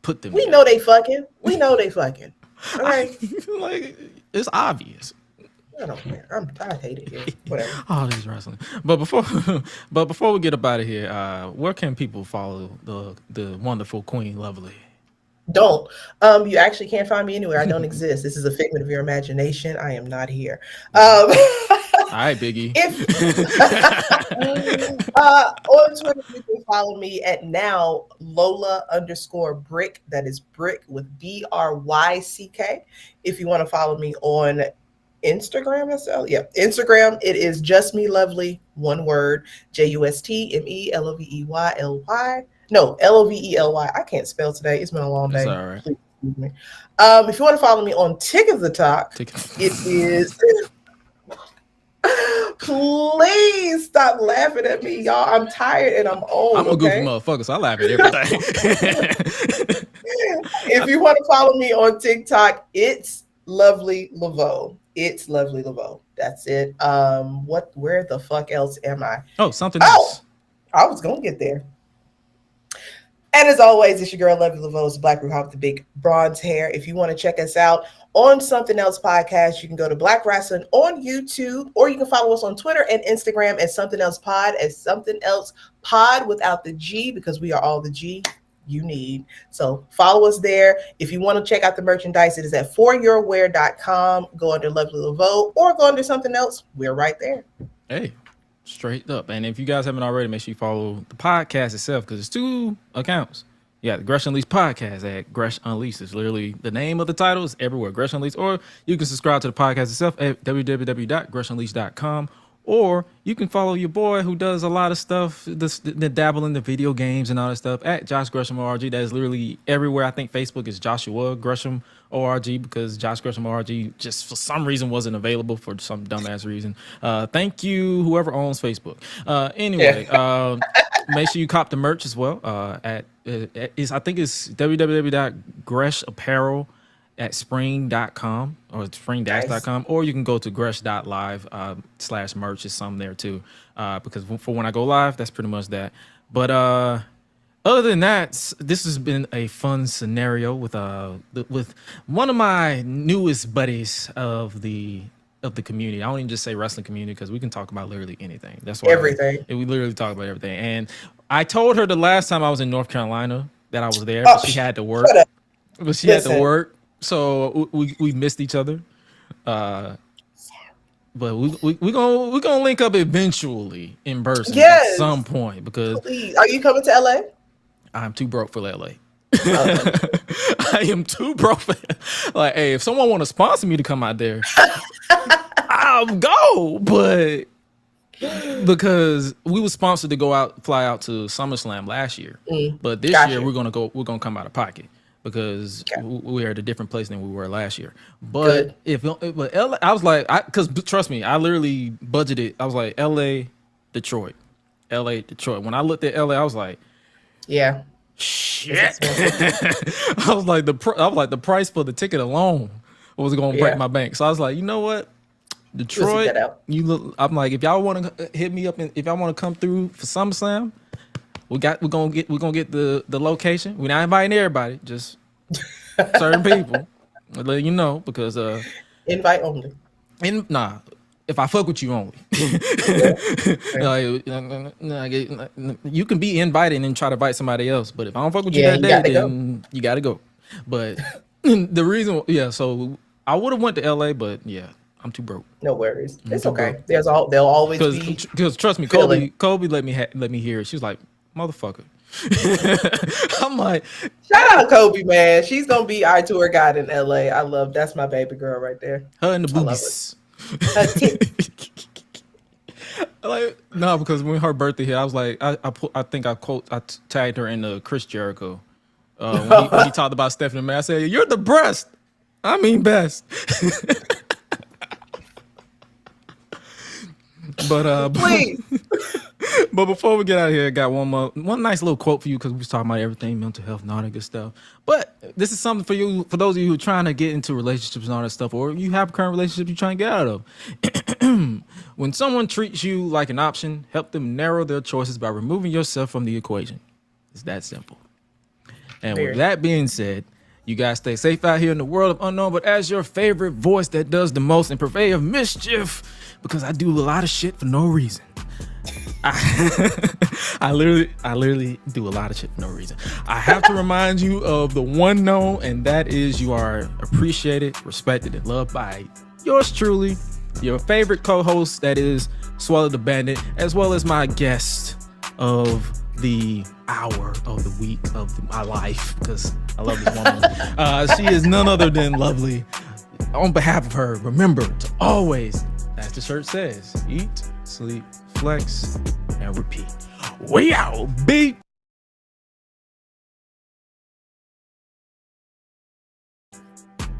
put them. We know they fucking. We know they fucking. All right. Like it's obvious. I don't care. I hate it here. Whatever. Oh, this wrestling. But before we get up out of here, where can people follow the wonderful Queen Lovely? Don't. You actually can't find me anywhere. I don't exist. This is a figment of your imagination. I am not here. All right, Biggie. On Twitter, you can follow me at now Lola_Brick. That is Brick with BRYCK. If you want to follow me on Instagram, Instagram, it is Just Me Lovely, one word, JUSTMELOVEYLY. No, LOVELY. I can't spell today. It's been a long day. That's all right. Please excuse me. If you want to follow me on Tick of the Talk, it is. Please stop laughing at me, y'all. I'm tired and I'm old. I'm a goofy motherfucker, so I laugh at everything. If you want to follow me on TikTok, it's Lovely Laveau. It's Lovely Laveau. That's it. Where the fuck else am I? Oh, something else. I was gonna get there. And as always, it's your girl Lovely Laveau, it's Black Ruha with the big bronze hair. If you want to check us out on Something Else Podcast, you can go to Black Wrestling on YouTube, or you can follow us on Twitter and Instagram at Something Else Pod, as Something Else Pod without the G, because we are all the G you need. So follow us there. If you want to check out the merchandise, it is at foryourwear.com. Go under Lovely Laveau or go under something else. We're right there. Hey, straight up. And if you guys haven't already, make sure you follow the podcast itself, because it's 2 accounts. Yeah, the Gresh Unleashed podcast at Gresh Unleashed. It's literally the name of the title is everywhere, Gresh Unleashed. Or you can subscribe to the podcast itself at www.gressunleashed.com. Or you can follow your boy who does a lot of stuff, the dabble in the video games and all that stuff, at Josh Gresham ORG. That is literally everywhere. I think Facebook is Joshua Gresham ORG, because Josh Gresham ORG just for some reason wasn't available for some dumbass reason. Thank you, whoever owns Facebook. Anyway, make sure you cop the merch as well. I think it's www.greshapparel at spring.com or spring-.com, or you can go to gresh.live /merch. Is some there too, because for when I go live, that's pretty much that. But other than that, this has been a fun scenario with one of my newest buddies of the community. I don't even just say wrestling community, because we can talk about literally anything. That's why everything. We literally talk about everything. And I told her the last time I was in North Carolina that I was there, but she had to work. But she had to work. So we missed each other. But we gonna link up eventually in person at Yes, some point because please. Are you coming to LA? I'm too broke for LA. Okay. I am too broke for like, hey, if someone want to sponsor me to come out there, I'll go. But because we were sponsored to fly out to SummerSlam last year, but this Got year you. we're gonna come out of pocket because Okay. we're at a different place than we were last year. But Good. but LA, I was like, because trust me, I literally budgeted. I was like, LA, Detroit, LA, Detroit. When I looked at LA, I was like, Yeah. shit. It's expensive. I was like the price for the ticket alone was gonna break Yeah. my bank. So I was like, you know what, We'll sit Detroit. that out. You look. I'm like, if y'all want to hit me up, and if y'all want to come through for SummerSlam, we're gonna get the location. We're not inviting everybody, just certain people. I'll let you know because Invite only. nah. If I fuck with you only, Yeah. you can be invited and try to invite somebody else. But if I don't fuck with you Yeah, that you day, got to go. then you got to go. But the reason, yeah, so I would have went to LA, but yeah, I'm too broke. No worries. It's too okay. broke. There'll always be Because trust me, feeling. Kobe let me hear it. She was like, motherfucker. I'm like, Shout out Kobe, man. She's gonna be our tour guide in LA. That's my baby girl right there. her and the I love boobies. Her tits. Like no, because when her birthday hit, I was like, I tagged her in the Chris Jericho when he talked about Stephanie May. I said, "You're the breast. I mean best." But Please. but before we get out of here, I got one nice little quote for you because we was talking about everything, mental health and all that good stuff. But this is something for you, for those of you who are trying to get into relationships and all that stuff, or you have a current relationship you're trying to get out of. When someone treats you like an option, help them narrow their choices by removing yourself from the equation. It's that simple. And with that being said, you guys stay safe out here in the world of unknown, but as your favorite voice that does the most and purveyor of mischief, because I do a lot of shit for no reason. I literally do a lot of shit for no reason. I have to remind you of the one known, and that is you are appreciated, respected, and loved by yours truly, your favorite co-host, that is Swallow the Bandit, as well as my guest of the hour of the week of my life, because I love this woman. She is none other than lovely. On behalf of her, remember to always, as the shirt says, eat, sleep, flex, and repeat. We out, beat.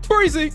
Breezy.